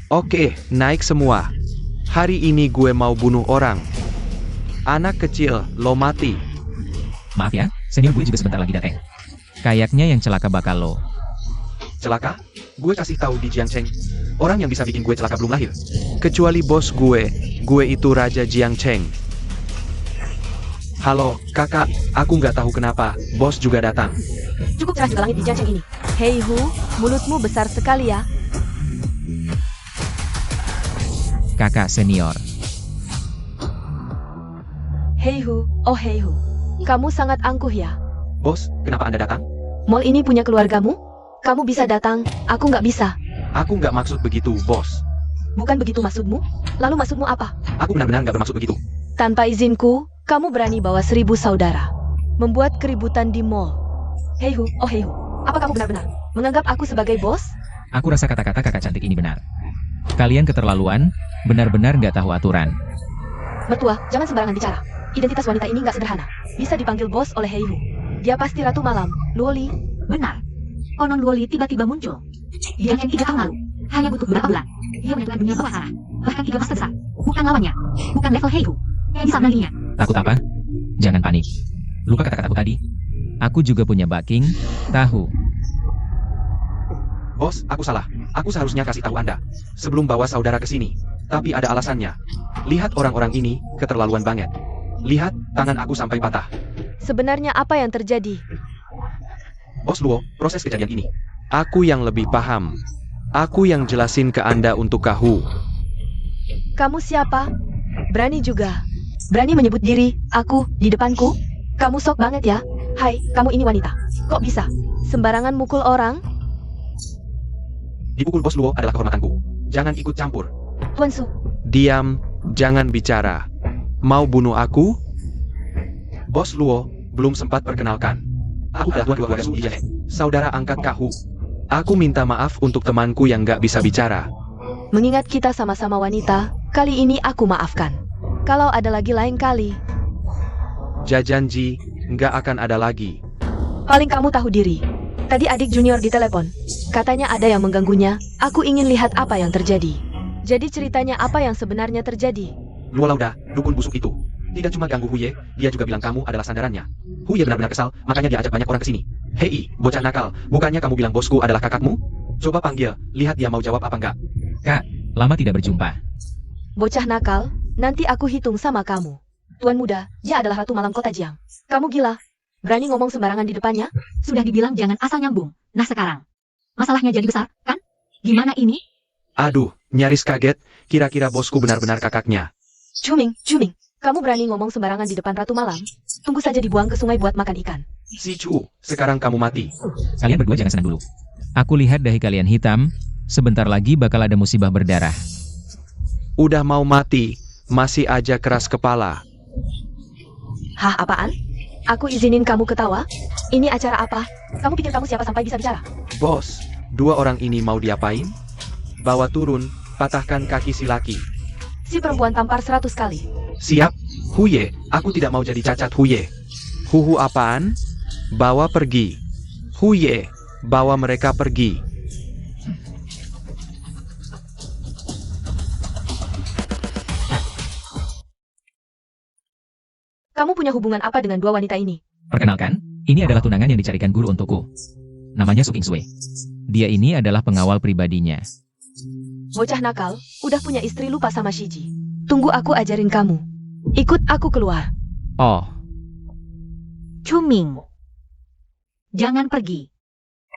Oke, naik semua. Hari ini gue mau bunuh orang. Anak kecil, lo mati. Maaf ya, senior gue juga sebentar lagi dateng. Kayaknya yang celaka bakal lo. Celaka? Gue kasih tahu di Jiangcheng. Orang yang bisa bikin gue celaka belum lahir. Kecuali bos gue itu Raja Jiangcheng. Halo, kakak, aku nggak tahu kenapa, bos juga datang. Cukup cerah juga langit di Jiangcheng ini. Hei Hu, mulutmu besar sekali ya. Kakak senior. Hei Hu, oh Hei Hu. Kamu sangat angkuh ya. Bos, kenapa Anda datang? Mall ini punya keluargamu? Kamu bisa datang, aku nggak bisa. Aku nggak maksud begitu, bos. Bukan begitu maksudmu? Lalu maksudmu apa? Aku benar-benar nggak bermaksud begitu. Tanpa izinku, kamu berani bawa 1000 saudara. Membuat keributan di mall. Hei Hu, oh Hei Hu. Apa kamu benar-benar menganggap aku sebagai bos? Aku rasa kata-kata kakak cantik ini benar. Kalian keterlaluan, benar-benar nggak tahu aturan. Mertua, jangan sembarangan bicara. Identitas wanita ini nggak sederhana. Bisa dipanggil bos oleh Hei Hu. Dia pasti ratu malam, Luoli. Benar. Konon Luoli tiba-tiba muncul. Dia yang 3 tahun lalu. Hanya butuh beberapa bulan. Dia menyerang dunia bawah sana. Bahkan 3 master besar. Bukan lawannya. Bukan level Hei Hu. Bisa menandinginya. Takut apa? Jangan panik. Lupa kata-kataku tadi. Aku juga punya backing, tahu. Bos, aku salah. Aku seharusnya kasih tahu Anda. Sebelum bawa saudara ke sini. tapi ada alasannya. Lihat orang-orang ini, keterlaluan banget. Lihat, tangan aku sampai patah. Sebenarnya apa yang terjadi? Bos Luo, proses kejadian ini. Aku yang lebih paham. Aku yang jelasin ke Anda untuk Kahu. Kamu siapa? Berani juga. Berani menyebut diri, aku, di depanku? Kamu sok banget ya. Hai, kamu ini wanita. Kok bisa? Sembarangan mukul orang? Dipukul Bos Luo adalah kehormatanku. Jangan ikut campur. Tuan Su, Diam, jangan bicara. Mau bunuh aku? Bos Luo, belum sempat perkenalkan. Aku adalah Tuan keluarga Su Ijae, saudara angkat Kahu. Aku minta maaf untuk temanku yang gak bisa bicara. mengingat kita sama-sama wanita, kali ini aku maafkan. Kalau ada lagi lain kali, Jajanji, nggak akan ada lagi. paling kamu tahu diri. Tadi adik junior ditelepon. Katanya ada yang mengganggunya. Aku ingin lihat apa yang terjadi. Jadi ceritanya apa yang sebenarnya terjadi? Luo Lauda, dukun busuk itu. Tidak cuma ganggu Huye, dia juga bilang kamu adalah sandarannya. Huye benar-benar kesal, makanya dia ajak banyak orang ke sini. Hei, bocah nakal, bukannya kamu bilang bosku adalah kakakmu? Coba panggil, lihat dia mau jawab apa enggak. Kak, lama tidak berjumpa. Bocah nakal, nanti aku hitung sama kamu. Tuan muda, dia adalah ratu malam kota Jiang. Kamu gila? Berani ngomong sembarangan di depannya? Sudah dibilang jangan asal nyambung. Nah sekarang, masalahnya jadi besar, kan? Gimana ini? Aduh, nyaris kaget, kira-kira bosku benar-benar kakaknya. Cuming, kamu berani ngomong sembarangan di depan ratu malam? Tunggu saja dibuang ke sungai buat makan ikan. Si Chu, sekarang kamu mati. Kalian berdua jangan senang dulu. Aku lihat dahi kalian hitam, sebentar lagi bakal ada musibah berdarah. Udah mau mati, masih aja keras kepala. Hah, apaan? Aku izinin kamu ketawa? Ini acara apa? Kamu pikir kamu siapa sampai bisa bicara? Bos, dua orang ini mau diapain? Bawa turun, patahkan kaki si laki. Si perempuan tampar 100 kali. Siap, Huye, aku tidak mau jadi cacat Huye. Huhu apaan? Bawa pergi. Huye, bawa mereka pergi. Kamu punya hubungan apa dengan dua wanita ini? Perkenalkan, ini adalah tunangan yang dicarikan guru untukku. Namanya Su Qingsui. Dia ini adalah pengawal pribadinya. Bocah nakal, udah punya istri lupa sama Shiji. Tunggu aku ajarin kamu. Ikut aku keluar. Oh, Cuming. Jangan pergi.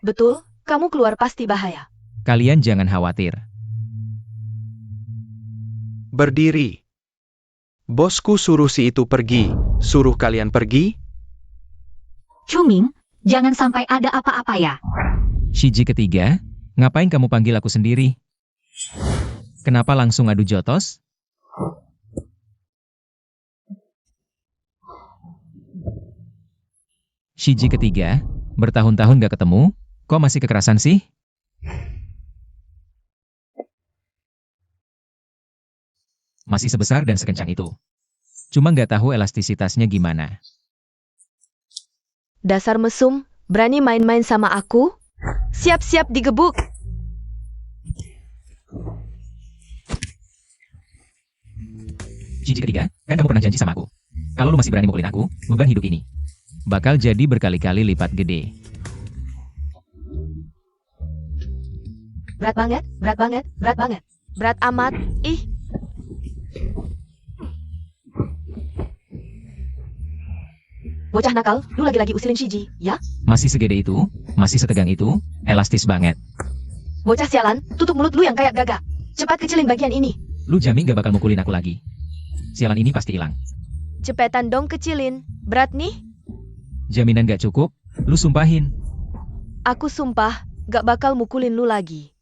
Betul, kamu keluar pasti bahaya. kalian jangan khawatir. Berdiri. Bosku suruh si itu pergi, suruh kalian pergi. Cuming, jangan sampai ada apa-apa ya. Shiji ketiga, ngapain kamu panggil aku sendiri? Kenapa langsung adu jotos? Shiji ketiga, bertahun-tahun gak ketemu, kok masih kekerasan sih? Masih sebesar dan sekencang itu. Cuma nggak tahu elastisitasnya gimana. Dasar mesum, berani main-main sama aku? Siap-siap digebuk. Shiji ketiga, kan kamu pernah janji sama aku. Kalau lu masih berani mukulin aku, beban hidup ini bakal jadi berkali-kali lipat gede. Berat banget, berat banget, berat banget. Berat amat, ih. Bocah nakal, lu lagi-lagi usilin Shiji, ya? Masih segede itu, masih setegang itu, elastis banget. Bocah sialan, tutup mulut lu yang kayak gagak. Cepat kecilin bagian ini. Lu jamin gak bakal mukulin aku lagi. Sialan ini pasti hilang. Cepetan dong kecilin. Berat nih? Jaminan gak cukup, lu sumpahin. Aku sumpah, gak bakal mukulin lu lagi.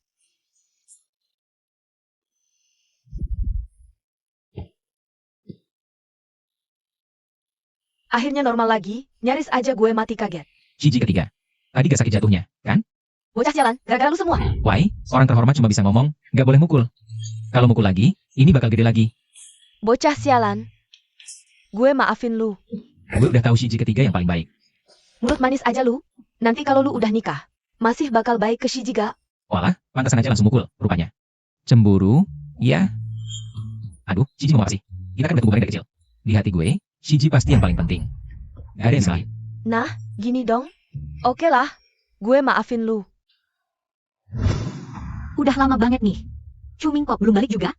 Akhirnya normal lagi, nyaris aja gue mati kaget. Shiji ketiga. Tadi gak sakit jatuhnya, kan? Bocah sialan, gara-gara lu semua. Why? Orang terhormat cuma bisa ngomong, gak boleh mukul. Kalau mukul lagi, ini bakal gede lagi. Bocah sialan. Gue maafin lu. Gue udah tahu Shiji ketiga yang paling baik. Mulut manis aja lu. Nanti kalau lu udah nikah, masih bakal baik ke Shiji gak? Walah, pantasan aja langsung mukul, rupanya. Cemburu? Ya. Aduh, Shiji mau apa sih? Kita kan udah bareng dari kecil. Di hati gue, Shiji pasti yang paling penting. Gak ada yang selain. Nah, gini dong. Oke lah, gue maafin lu. Udah lama banget nih. Cuming kok belum balik juga?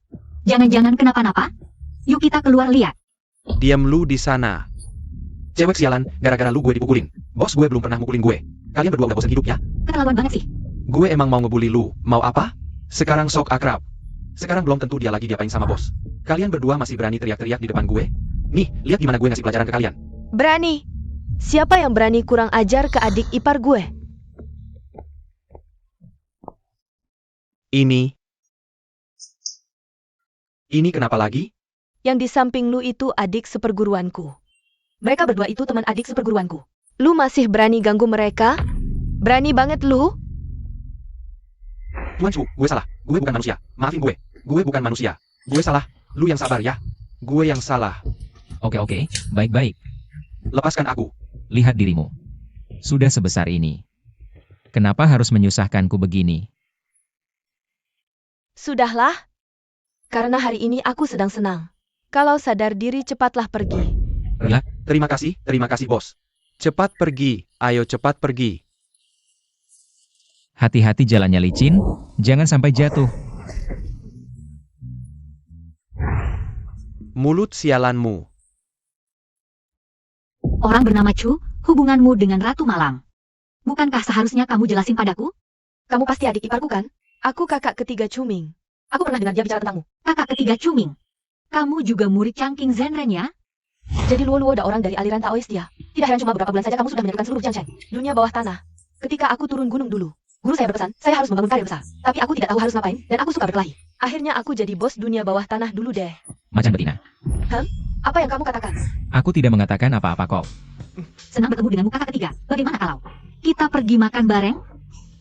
Jangan-jangan kenapa-napa? Yuk kita keluar lihat. Diam lu di sana. Cewek sialan, gara-gara lu gue dipukulin. Bos gue belum pernah mukulin gue. Kalian berdua udah bosan hidup ya? Keterlaluan banget sih. Gue emang mau ngebully lu. Mau apa? Sekarang sok akrab. Sekarang belum tentu dia lagi diapain sama bos. Kalian berdua masih berani teriak-teriak di depan gue? Nih, lihat gimana gue ngasih pelajaran ke kalian. Berani. Siapa yang berani kurang ajar ke adik ipar gue? Ini kenapa lagi? Yang di samping lu itu adik seperguruanku. Mereka berdua itu teman adik seperguruanku. Lu masih berani ganggu mereka? Berani banget lu? Tuan Su, gue salah. Gue bukan manusia. Maafin gue. Gue bukan manusia. Gue salah. Lu yang sabar ya. Gue yang salah. Oke, baik-baik. Lepaskan aku. Lihat dirimu. Sudah sebesar ini. Kenapa harus menyusahkanku begini? Sudahlah. Karena hari ini aku sedang senang. Kalau sadar diri cepatlah pergi. Terima kasih bos. Cepat pergi. Ayo cepat pergi. Hati-hati jalannya licin, jangan sampai jatuh. Mulut sialanmu. Orang bernama Chu, hubunganmu dengan Ratu Malang. Bukankah seharusnya kamu jelasin padaku? Kamu pasti adik iparku kan? Aku kakak ketiga Cuming. Aku pernah dengar dia bicara tentangmu. Kakak ketiga Cuming. Kamu juga murid Changqing Zenren ya? Jadi Luo-Luo ada orang dari aliran Taoist ya? Tidak heran cuma beberapa bulan saja kamu sudah menyatukan seluruh Jiangsheng, dunia bawah tanah. Ketika aku turun gunung dulu, guru saya berpesan, saya harus membangun karir besar. Tapi aku tidak tahu harus ngapain, dan aku suka berkelahi. Akhirnya aku jadi bos dunia bawah tanah dulu deh. Macam betina. Apa yang kamu katakan? Aku tidak mengatakan apa-apa kok. Senang bertemu denganmu kakak ketiga. Bagaimana kalau kita pergi makan bareng?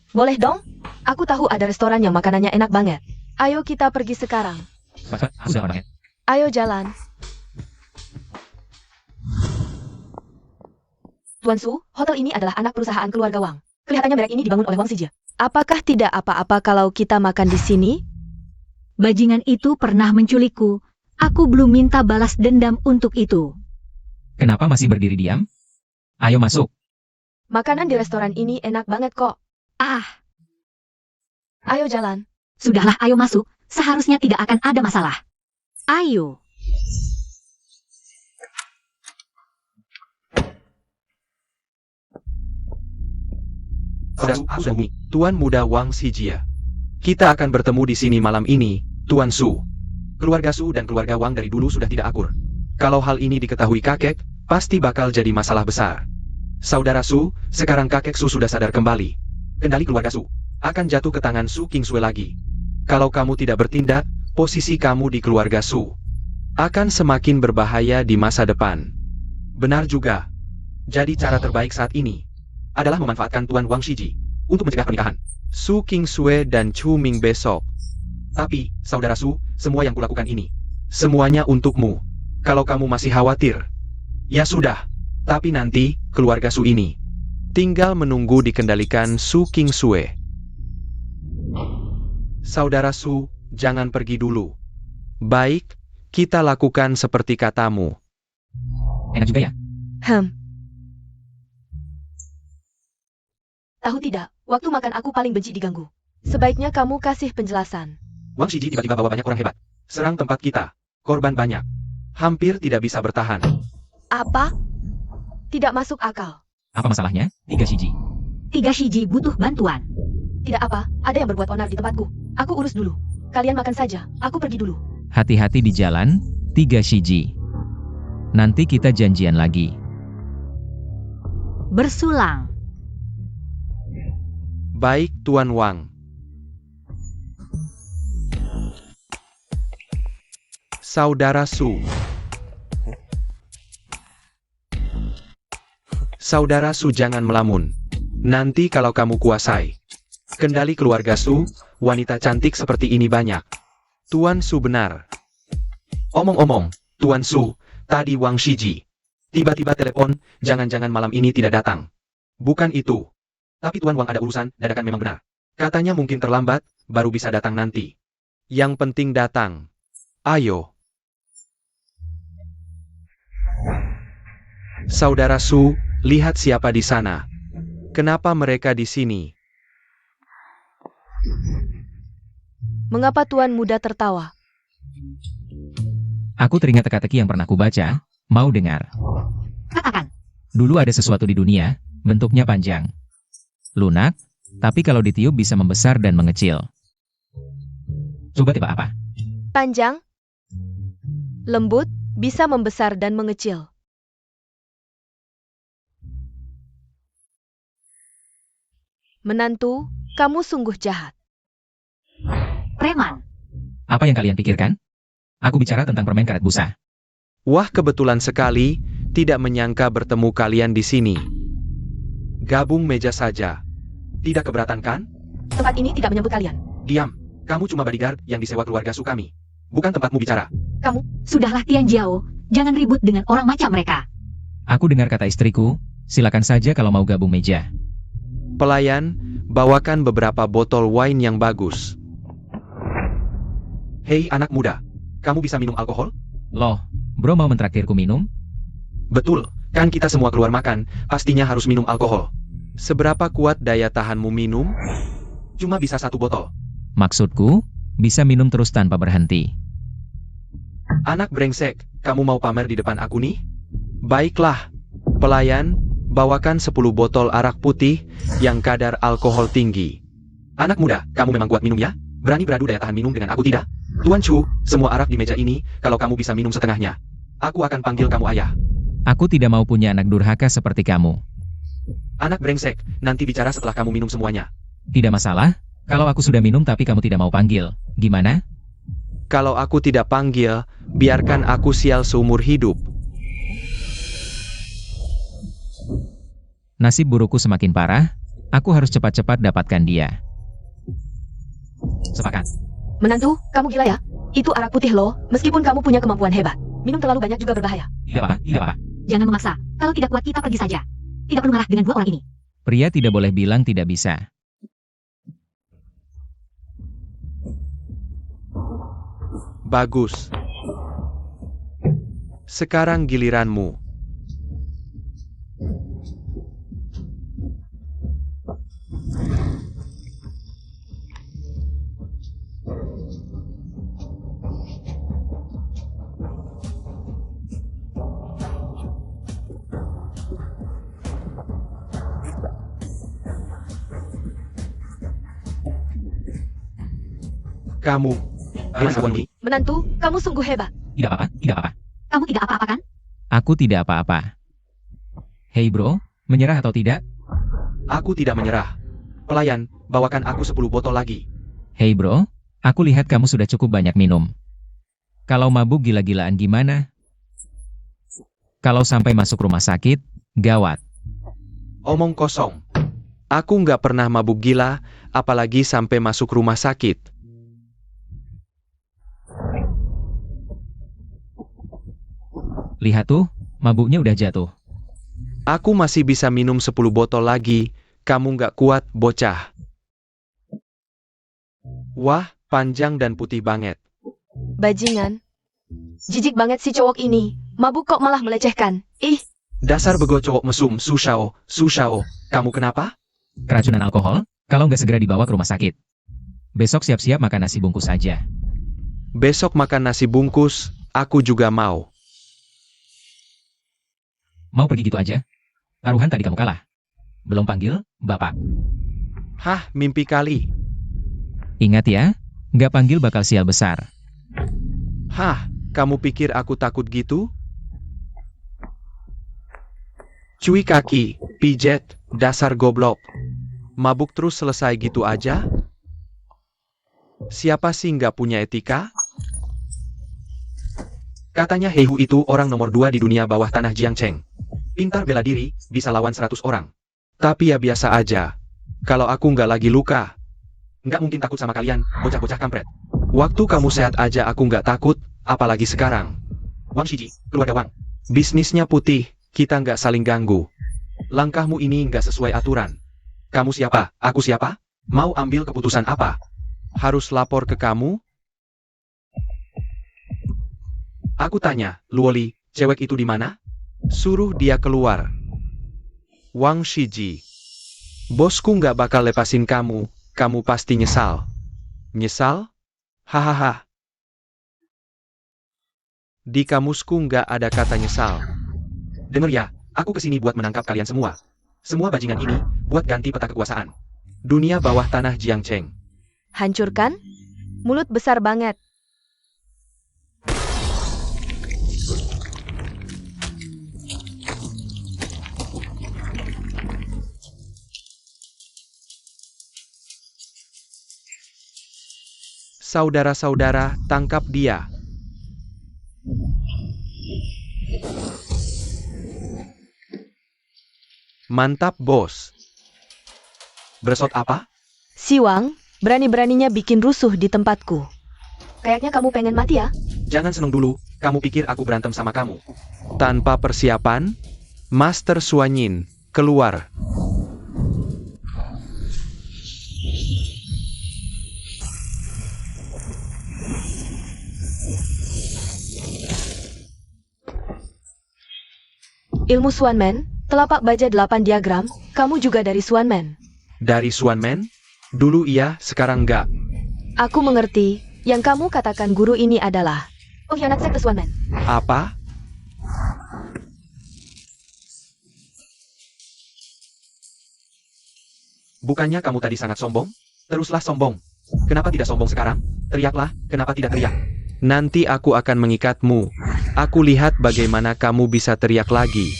Boleh dong? Aku tahu ada restoran yang makanannya enak banget. Ayo kita pergi sekarang. Ayo jalan. Tuan Su, hotel ini adalah anak perusahaan keluarga Wang. Kelihatannya merek ini dibangun oleh Wang Xijie. Apakah tidak apa-apa kalau kita makan di sini? Bajingan itu pernah menculikku. Aku belum minta balas dendam untuk itu. Kenapa masih berdiri diam? Ayo masuk. Makanan di restoran ini enak banget kok. Ayo jalan. Sudahlah, ayo masuk. Seharusnya tidak akan ada masalah. Ayo. Tuan muda Wang Xijie. Kita akan bertemu di sini malam ini, Tuan Su. Keluarga Su dan keluarga Wang dari dulu sudah tidak akur. Kalau hal ini diketahui kakek, pasti bakal jadi masalah besar. Saudara Su, sekarang kakek Su sudah sadar kembali. Kendali keluarga Su akan jatuh ke tangan Su Kingsue lagi. Kalau kamu tidak bertindak, posisi kamu di keluarga Su akan semakin berbahaya di masa depan. Benar juga. Jadi cara terbaik saat ini adalah memanfaatkan Tuan Wang Xijie untuk mencegah pernikahan Su Kingsue dan Chu Ming besok. Tapi, saudara Su, semua yang kulakukan ini, semuanya untukmu. Kalau kamu masih khawatir, ya sudah. Tapi nanti, keluarga Su ini tinggal menunggu dikendalikan Su Kingsue. Saudara Su, jangan pergi dulu. Baik, kita lakukan seperti katamu. Enak juga ya? Tahu tidak, waktu makan aku paling benci diganggu. Sebaiknya kamu kasih penjelasan. Wang Xijie tiba-tiba bawa banyak orang hebat. Serang tempat kita. Korban banyak. Hampir tidak bisa bertahan. Apa? Tidak masuk akal. Apa masalahnya? 3 Shiji. 3 Shiji butuh bantuan. Tidak apa, ada yang berbuat onar di tempatku. Aku urus dulu. Kalian makan saja, aku pergi dulu. Hati-hati di jalan, 3 Shiji. Nanti kita janjian lagi. Bersulang. Baik, Tuan Wang. Saudara Su. Saudara Su, jangan melamun. Nanti kalau kamu kuasai kendali keluarga Su, wanita cantik seperti ini banyak. Tuan Su benar. Omong-omong, Tuan Su, tadi Wang Xijie tiba-tiba telepon, jangan-jangan malam ini tidak datang. Bukan itu. Tapi Tuan Wang ada urusan, dadakan memang benar. Katanya mungkin terlambat, baru bisa datang nanti. Yang penting datang. Ayo. Saudara Su, lihat siapa di sana. Kenapa mereka di sini? Mengapa Tuan muda tertawa? Aku teringat teka-teki yang pernah kubaca. Mau dengar? Katakan. Dulu ada sesuatu di dunia, bentuknya panjang, lunak, tapi kalau ditiup bisa membesar dan mengecil. Coba tebak apa? Panjang, lembut, bisa membesar dan mengecil. Menantu, kamu sungguh jahat. Preman. Apa yang kalian pikirkan? Aku bicara tentang permen karet busa. Wah, kebetulan sekali, tidak menyangka bertemu kalian di sini. Gabung meja saja. Tidak keberatan kan? Tempat ini tidak menyebut kalian. Diam. Kamu cuma bodyguard yang disewa keluarga Sukami. Bukan tempatmu bicara. Sudahlah Tian Jiao. Jangan ribut dengan orang macam mereka. Aku dengar kata istriku, silakan saja kalau mau gabung meja. Pelayan, bawakan beberapa botol wine yang bagus. Hei anak muda, kamu bisa minum alkohol? Loh, bro mau mentraktirku minum? Betul, kan kita semua keluar makan, pastinya harus minum alkohol. Seberapa kuat daya tahanmu minum? Cuma bisa 1 botol. Maksudku, bisa minum terus tanpa berhenti. Anak brengsek, kamu mau pamer di depan aku nih? Baiklah, pelayan, bawakan 10 botol arak putih yang kadar alkohol tinggi. Anak muda, kamu memang kuat minum ya? Berani beradu daya tahan minum dengan aku tidak? Tuan Chu, semua arak di meja ini, kalau kamu bisa minum setengahnya, aku akan panggil kamu ayah. Aku tidak mau punya anak durhaka seperti kamu. Anak brengsek, nanti bicara setelah kamu minum semuanya. Tidak masalah, kalau aku sudah minum tapi kamu tidak mau panggil. Gimana? Kalau aku tidak panggil, biarkan aku sial seumur hidup. Nasib burukku semakin parah, aku harus cepat-cepat dapatkan dia. Sepakat. Menantu, kamu gila ya? Itu arak putih loh, meskipun kamu punya kemampuan hebat. Minum terlalu banyak juga berbahaya. Tidak apa, tidak apa. Jangan memaksa. Kalau tidak kuat kita pergi saja. Tidak perlu marah dengan 2 orang ini. Pria tidak boleh bilang tidak bisa. Bagus. Sekarang giliranmu. Kamu, Menantu, kamu sungguh hebat. Tidak apa-apa, tidak apa-apa. Kamu tidak apa-apa kan? Aku tidak apa-apa. Hei bro, menyerah atau tidak? Aku tidak menyerah. Pelayan, bawakan aku 10 botol lagi. Hei bro, aku lihat kamu sudah cukup banyak minum. Kalau mabuk gila-gilaan gimana? Kalau sampai masuk rumah sakit, gawat. Omong kosong. Aku nggak pernah mabuk gila, apalagi sampai masuk rumah sakit. Lihat tuh, mabuknya udah jatuh. Aku masih bisa minum 10 botol lagi, kamu nggak kuat, bocah. Wah, panjang dan putih banget. Bajingan. Jijik banget si cowok ini. Mabuk kok malah melecehkan. Ih, Dasar bego cowok mesum, Sushao, kamu kenapa? Keracunan alkohol, kalau nggak segera dibawa ke rumah sakit. Besok siap-siap makan nasi bungkus aja. Besok makan nasi bungkus, aku juga mau. Mau pergi gitu aja? Taruhan tadi kamu kalah. Belum panggil, Bapak. Hah, mimpi kali. Ingat ya, nggak panggil bakal sial besar. Hah, kamu pikir aku takut gitu? Cuy kaki, pijet, dasar goblok. Mabuk terus selesai gitu aja? Siapa sih nggak punya etika? Katanya Heihu itu orang nomor 2 di dunia bawah tanah Jiangcheng. Pintar bela diri, bisa lawan 100 orang. Tapi ya biasa aja. Kalau aku nggak lagi luka, nggak mungkin takut sama kalian, bocah-bocah kampret. Waktu kamu sehat aja aku nggak takut, apalagi sekarang. Wang Shiji, keluarga Wang. Bisnisnya putih, kita nggak saling ganggu. Langkahmu ini nggak sesuai aturan. Kamu siapa? Aku siapa? Mau ambil keputusan apa? Harus lapor ke kamu? Aku tanya, Luoli, cewek itu di mana? Suruh dia keluar. Wang Shiji. Bosku nggak bakal lepasin kamu pasti nyesal. Nyesal? Hahaha. Di kamusku nggak ada kata nyesal. Dengar ya, aku kesini buat menangkap kalian semua. Semua bajingan ini, buat ganti peta kekuasaan. Dunia bawah tanah Jiangcheng. Hancurkan? Mulut besar banget. Saudara-saudara, tangkap dia. Mantap, bos. Beresot apa? Siwang, berani-beraninya bikin rusuh di tempatku. Kayaknya kamu pengen mati ya? Jangan seneng dulu, kamu pikir aku berantem sama kamu. Tanpa persiapan, Master Suanyin keluar. Ilmu Swanman, telapak baja 8 diagram, kamu juga dari Swanman. Dari Swanman? Dulu iya, sekarang enggak. Aku mengerti, yang kamu katakan guru ini adalah pengkhianat sekte Swanman. Apa? Bukannya kamu tadi sangat sombong? Teruslah sombong. Kenapa tidak sombong sekarang? Teriaklah, kenapa tidak teriak? Nanti aku akan mengikatmu. Aku lihat bagaimana kamu bisa teriak lagi.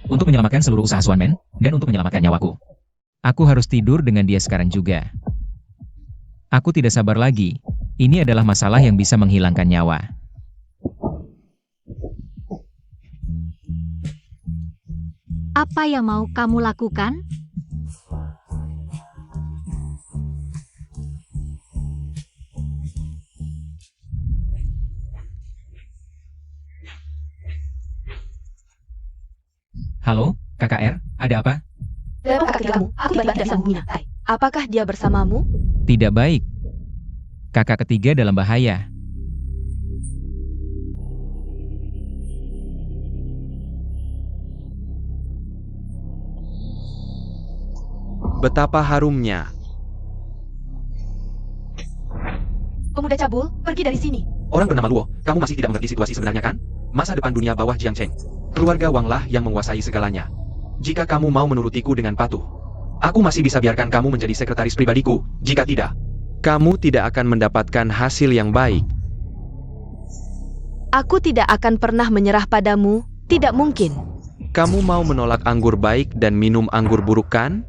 Untuk menyelamatkan seluruh usaha Swanman, dan untuk menyelamatkan nyawaku. Aku harus tidur dengan dia sekarang juga. Aku tidak sabar lagi. Ini adalah masalah yang bisa menghilangkan nyawa. Apa yang mau kamu lakukan? Halo, KKR, ada apa? Dalam kakak kamu, aku tiba-tiba tidak bisa menghubunginya. Hai, apakah dia bersamamu? Tidak baik. Kakak ketiga dalam bahaya. Betapa harumnya. Pemuda cabul, pergi dari sini. Orang bernama Luo, kamu masih tidak mengerti situasi sebenarnya kan? Masa depan dunia bawah Jiangcheng. Keluarga Wang lah yang menguasai segalanya. Jika kamu mau menurutiku dengan patuh, aku masih bisa biarkan kamu menjadi sekretaris pribadiku. Jika tidak, kamu tidak akan mendapatkan hasil yang baik. Aku tidak akan pernah menyerah padamu, tidak mungkin. Kamu mau menolak anggur baik dan minum anggur buruk kan?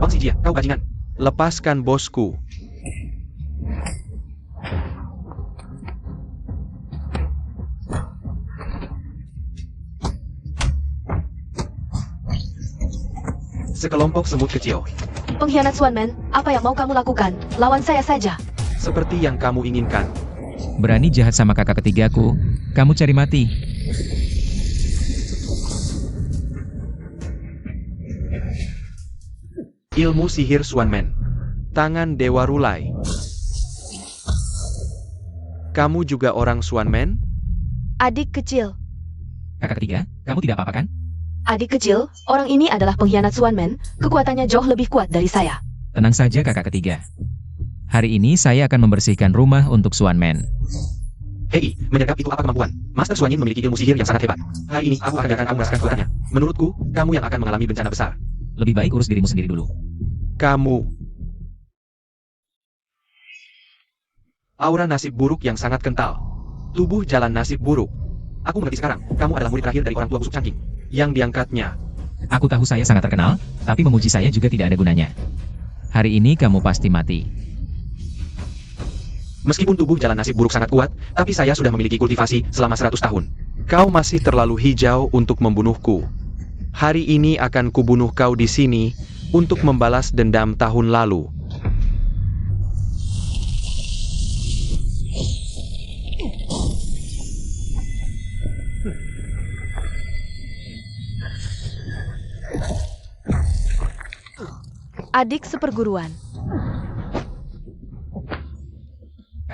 Wang Xijia, kau bajingan. Lepaskan bosku. Sekelompok semut kecil. Pengkhianat Swanman, apa yang mau kamu lakukan? Lawan saya saja. Seperti yang kamu inginkan. Berani jahat sama kakak ketigaku, kamu cari mati. Ilmu sihir Swanman. Tangan Dewa Rulai. Kamu juga orang Swanman? Adik kecil. Kakak ketiga, kamu tidak apa-apa kan? Adik kecil, orang ini adalah pengkhianat Swanman, kekuatannya jauh lebih kuat dari saya. Tenang saja kakak ketiga. Hari ini saya akan membersihkan rumah untuk Swanman. Hei, menyergap itu apa kemampuan? Master Suanyin memiliki ilmu sihir yang sangat hebat. Hari ini aku akan biarkan kamu merasakan kekuatannya. Menurutku, kamu yang akan mengalami bencana besar. Lebih baik urus dirimu sendiri dulu. Kamu. Aura nasib buruk yang sangat kental. Tubuh jalan nasib buruk. Aku mengerti sekarang, kamu adalah murid terakhir dari orang tua busuk cangking. Yang diangkatnya. Aku tahu saya sangat terkenal, tapi memuji saya juga tidak ada gunanya. Hari ini kamu pasti mati. Meskipun tubuh jalan nasib buruk sangat kuat, tapi saya sudah memiliki kultivasi selama 100 tahun. Kau masih terlalu hijau untuk membunuhku. Hari ini akan kubunuh kau di sini untuk membalas dendam tahun lalu. Adik seperguruan.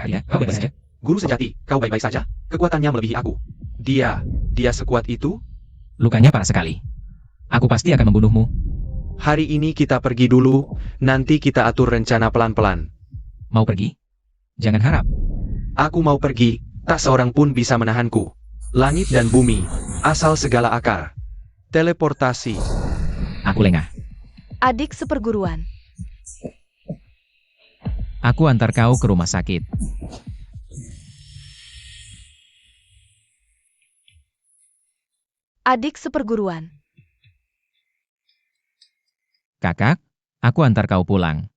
Ya, kau bebas saja. Guru sejati, kau baik-baik saja? Kekuatannya melebihi aku. Dia sekuat itu? Lukanya parah sekali. Aku pasti akan membunuhmu. Hari ini kita pergi dulu, nanti kita atur rencana pelan-pelan. Mau pergi? Jangan harap. Aku mau pergi, tak seorang pun bisa menahanku. Langit dan bumi, asal segala akar. Teleportasi. Aku lengah. Adik seperguruan. Aku antar kau ke rumah sakit. Adik seperguruan. Kakak, aku antar kau pulang.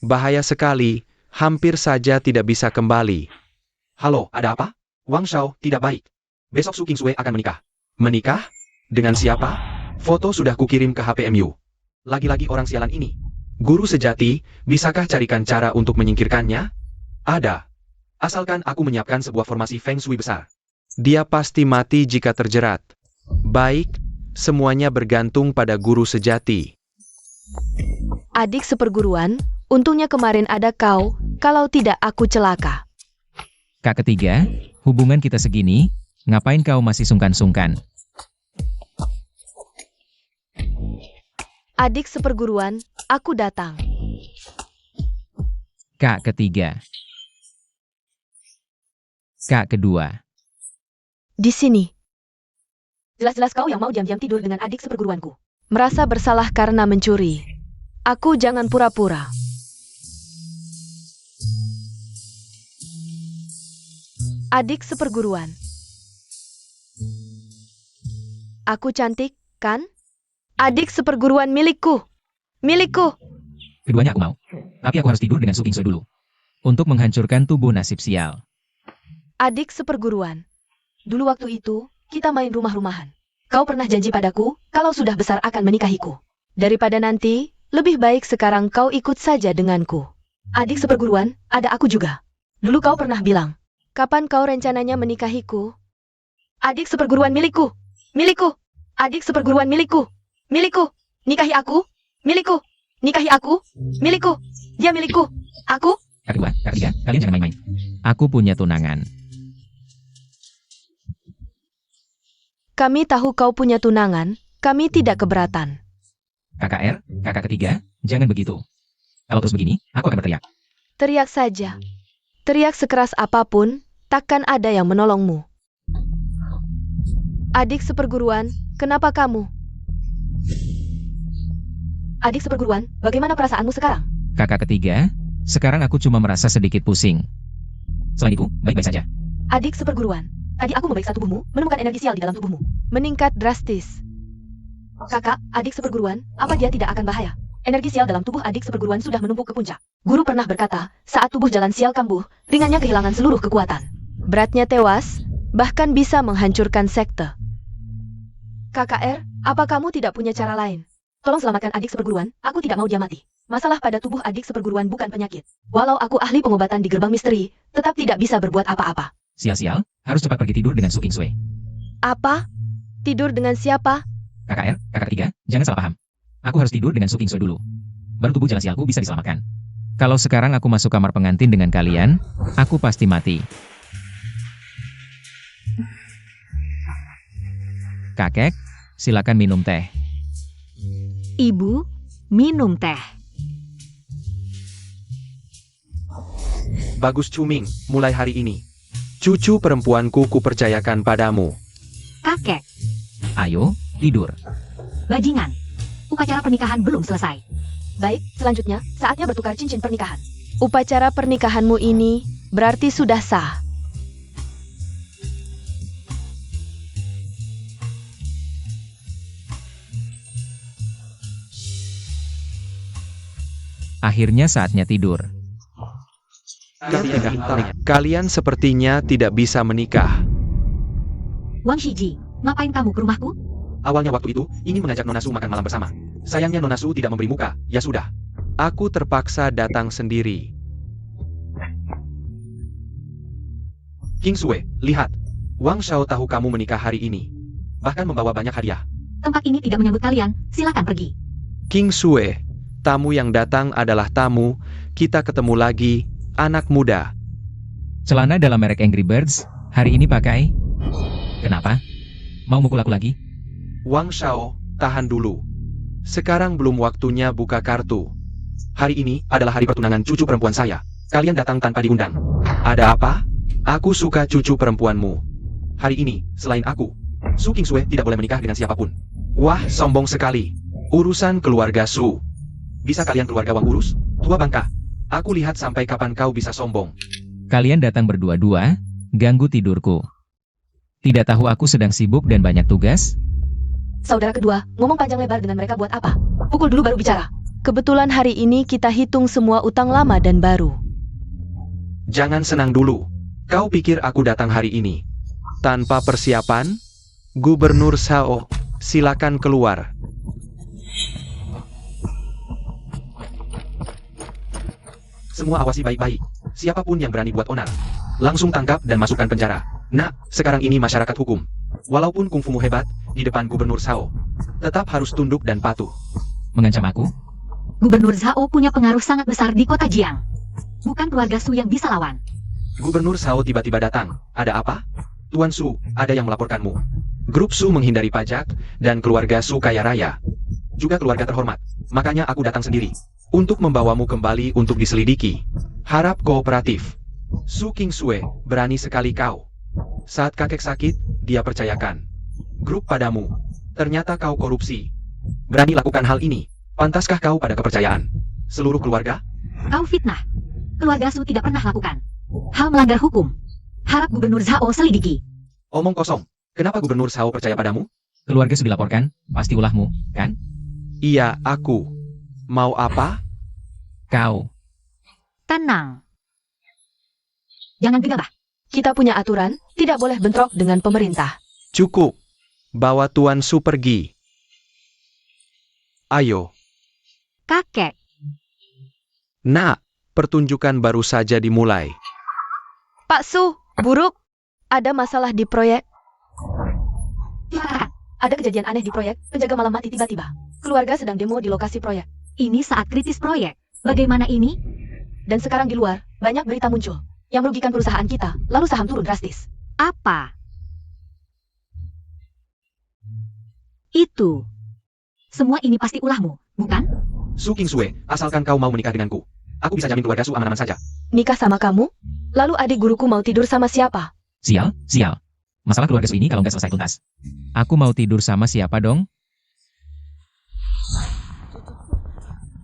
Bahaya sekali, hampir saja tidak bisa kembali. Halo, ada apa? Wang Shao, tidak baik. Besok Su Qingsui akan menikah. Menikah? Dengan siapa? Foto sudah kukirim ke HPMU. Lagi-lagi orang sialan ini. Guru sejati, bisakah carikan cara untuk menyingkirkannya? Ada. Asalkan aku menyiapkan sebuah formasi Feng Shui besar. Dia pasti mati jika terjerat. Baik, semuanya bergantung pada guru sejati. Adik seperguruan, untungnya kemarin ada kau, kalau tidak aku celaka. Kak ketiga, hubungan kita segini, ngapain kau masih sungkan-sungkan? Adik seperguruan, aku datang. Kak ketiga. Kak kedua. Di sini. Jelas-jelas kau yang mau diam-diam tidur dengan adik seperguruanku. Merasa bersalah karena mencuri. Aku jangan pura-pura. Adik seperguruan. Aku cantik, kan? Adik seperguruan milikku. Milikku. Keduanya aku mau. Tapi aku harus tidur dengan Su Qingsui dulu. Untuk menghancurkan tubuh nasib sial. Adik seperguruan. Dulu waktu itu, kita main rumah-rumahan. Kau pernah janji padaku, kalau sudah besar akan menikahiku. Daripada nanti, lebih baik sekarang kau ikut saja denganku. Adik seperguruan, ada aku juga. Dulu kau pernah bilang, kapan kau rencananya menikahiku? Adik seperguruan milikku. Milikku. Adik seperguruan milikku. Milikku. Nikahi aku. Milikku. Nikahi aku. Milikku. Dia milikku. Aku. Kak kedua, kak ketiga, kalian jangan main-main. Aku punya tunangan. Kami tahu kau punya tunangan, kami tidak keberatan. KKR, kakak ketiga, jangan begitu. Kalau terus begini, aku akan berteriak. Teriak saja. Teriak sekeras apapun, takkan ada yang menolongmu. Adik seperguruan, kenapa kamu? Adik seperguruan, bagaimana perasaanmu sekarang? Kakak ketiga, sekarang aku cuma merasa sedikit pusing. Selain itu, baik-baik saja. Adik seperguruan, tadi aku memeriksa tubuhmu, menemukan energi sial di dalam tubuhmu. Meningkat drastis. Kakak, adik seperguruan, apa dia tidak akan bahaya? Energi sial dalam tubuh adik seperguruan sudah menumpuk ke puncak. Guru pernah berkata, saat tubuh jalan sial kambuh, ringannya kehilangan seluruh kekuatan. Beratnya tewas, bahkan bisa menghancurkan sekte. KKR, apa kamu tidak punya cara lain? Tolong selamatkan adik seperguruan, aku tidak mau dia mati. Masalah pada tubuh adik seperguruan bukan penyakit. Walau aku ahli pengobatan di gerbang misteri, tetap tidak bisa berbuat apa-apa. Sial-sial, harus cepat pergi tidur dengan Su Qingsui. Apa? Tidur dengan siapa? KKR, kakak ketiga, jangan salah paham. Aku harus tidur dengan Su Qingsui dulu. Baru tubuh jalan sialku bisa diselamatkan. Kalau sekarang aku masuk kamar pengantin dengan kalian, aku pasti mati. Kakek, silakan minum teh. Ibu, minum teh. Bagus Cuming, mulai hari ini. Cucu perempuanku kupercayakan padamu. Kakek, Ayo, tidur. bajingan. Upacara pernikahan belum selesai. Baik, selanjutnya, saatnya bertukar cincin pernikahan. Upacara pernikahanmu ini berarti sudah sah. Akhirnya saatnya tidur. Kalian sepertinya tidak bisa menikah. Wang Shiji, ngapain kamu ke rumahku? Awalnya waktu itu, ingin mengajak Nona Su makan malam bersama. Sayangnya Nona Su tidak memberi muka, ya sudah. Aku terpaksa datang sendiri. Qingsui, lihat. Wang Shao tahu kamu menikah hari ini. Bahkan membawa banyak hadiah. Tempat ini tidak menyambut kalian, silakan pergi. Qingsui, tamu yang datang adalah tamu. Kita ketemu lagi, anak muda. Celana dalam merek Angry Birds, hari ini pakai. Kenapa? Mau mukul aku lagi? Wang Shao, tahan dulu. Sekarang belum waktunya buka kartu. Hari ini adalah hari pertunangan cucu perempuan saya. Kalian datang tanpa diundang. Ada apa? Aku suka cucu perempuanmu. Hari ini, selain aku, Su Kingsue tidak boleh menikah dengan siapapun. Wah, sombong sekali. Urusan keluarga Su. Bisa kalian keluar gawang urus? Tua bangka. Aku lihat sampai kapan kau bisa sombong. Kalian datang berdua-dua, ganggu tidurku. Tidak tahu aku sedang sibuk dan banyak tugas? Saudara kedua, ngomong panjang lebar dengan mereka buat apa? Pukul dulu baru bicara. Kebetulan hari ini kita hitung semua utang lama dan baru. Jangan senang dulu. Kau pikir aku datang hari ini tanpa persiapan? Gubernur Sao, silakan keluar. Semua awasi baik-baik. Siapapun yang berani buat onar, langsung tangkap dan masukkan penjara. Nah, sekarang ini masyarakat hukum. Walaupun kungfumu hebat, di depan Gubernur Sao, tetap harus tunduk dan patuh. Mengancam aku? Gubernur Zhao punya pengaruh sangat besar di kota Jiang. Bukan keluarga Su yang bisa lawan. Gubernur Sao tiba-tiba datang. Ada apa? Tuan Su, ada yang melaporkanmu. Grup Su menghindari pajak, dan keluarga Su kaya raya. Juga keluarga terhormat. Makanya aku datang sendiri. Untuk membawamu kembali untuk diselidiki. Harap kooperatif. Su Kingsue, berani sekali kau. Saat kakek sakit, dia percayakan grup padamu. Ternyata kau korupsi. Berani lakukan hal ini. Pantaskah kau pada kepercayaan seluruh keluarga? Kau fitnah. Keluarga Su tidak pernah lakukan hal melanggar hukum. Harap Gubernur Zhao selidiki. Omong kosong. Kenapa Gubernur Sao percaya padamu? Keluarga sudah dilaporkan, pasti ulahmu, kan? Iya, aku. Mau apa? Kau. Tenang. Jangan gegabah. Kita punya aturan, tidak boleh bentrok dengan pemerintah. Cukup. Bawa Tuan Su pergi. Ayo. Kakek. Nak, pertunjukan baru saja dimulai. Pak Su, buruk. Ada masalah di proyek. Silakan. Ada kejadian aneh di proyek, penjaga malam mati tiba-tiba. Keluarga sedang demo di lokasi proyek. Ini saat kritis proyek. Bagaimana ini? Dan sekarang di luar, banyak berita muncul yang merugikan perusahaan kita, lalu saham turun drastis. Apa? Itu. Semua ini pasti ulahmu, bukan? Su Kingsue, asalkan kau mau menikah denganku, aku bisa jamin keluarga Su aman-aman saja. Nikah sama kamu? Lalu adik guruku mau tidur sama siapa? Sial, sial. Masalah keluarga Su ini kalau nggak selesai tuntas. Aku mau tidur sama siapa dong?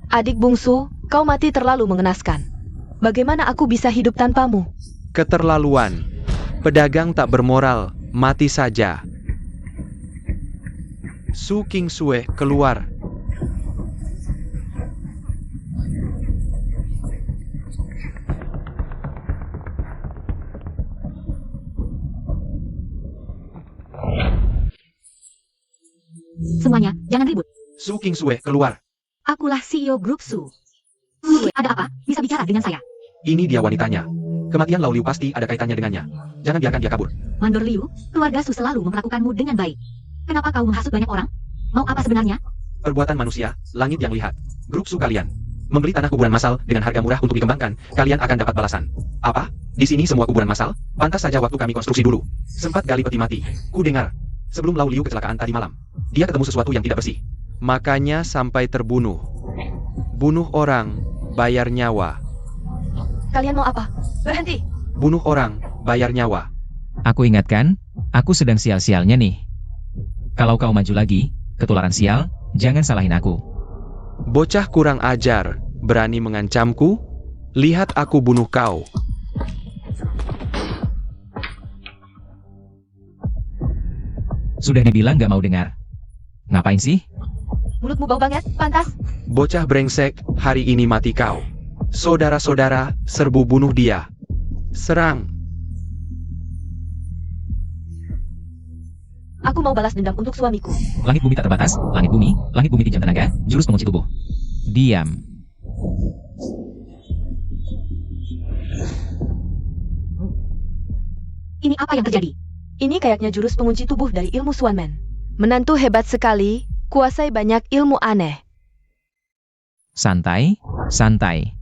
Adik bungsu, kau mati terlalu mengenaskan. Bagaimana aku bisa hidup tanpamu? Keterlaluan. Pedagang tak bermoral, mati saja. Su Kingsue, keluar. Semuanya, jangan ribut. Su Kingsue, keluar. Akulah CEO Grup Su. Ada apa? Bisa bicara dengan saya. Ini dia wanitanya. Kematian Lau Liu pasti ada kaitannya dengannya. Jangan biarkan dia kabur. Mandor Liu, keluarga Su selalu memperlakukanmu dengan baik. Kenapa kau menghasut banyak orang? Mau apa sebenarnya? Perbuatan manusia, langit yang lihat. Grup Su kalian membeli tanah kuburan massal dengan harga murah untuk dikembangkan, kalian akan dapat balasan. Apa? Di sini semua kuburan massal? Pantas saja waktu kami konstruksi dulu. Sempat gali peti mati. Ku dengar. Sebelum Lau Liu kecelakaan tadi malam, dia ketemu sesuatu yang tidak bersih. Makanya sampai terbunuh. Bunuh orang, bayar nyawa. Kalian mau apa? Berhenti! Bunuh orang, bayar nyawa. Aku ingatkan, aku sedang sial-sialnya nih. Kalau kau maju lagi, ketularan sial, jangan salahin aku. Bocah kurang ajar, berani mengancamku? Lihat aku bunuh kau. Sudah dibilang gak mau dengar. Ngapain sih? Mulutmu bau banget, pantas. Bocah brengsek, hari ini mati kau. Saudara-saudara, serbu bunuh dia. Serang. Aku mau balas dendam untuk suamiku. Langit bumi tak terbatas, langit bumi pinjam tenaga, jurus pengunci tubuh. Diam. Ini apa yang terjadi? Ini kayaknya jurus pengunci tubuh dari ilmu Swanman. Menantu hebat sekali, kuasai banyak ilmu aneh. Santai, santai.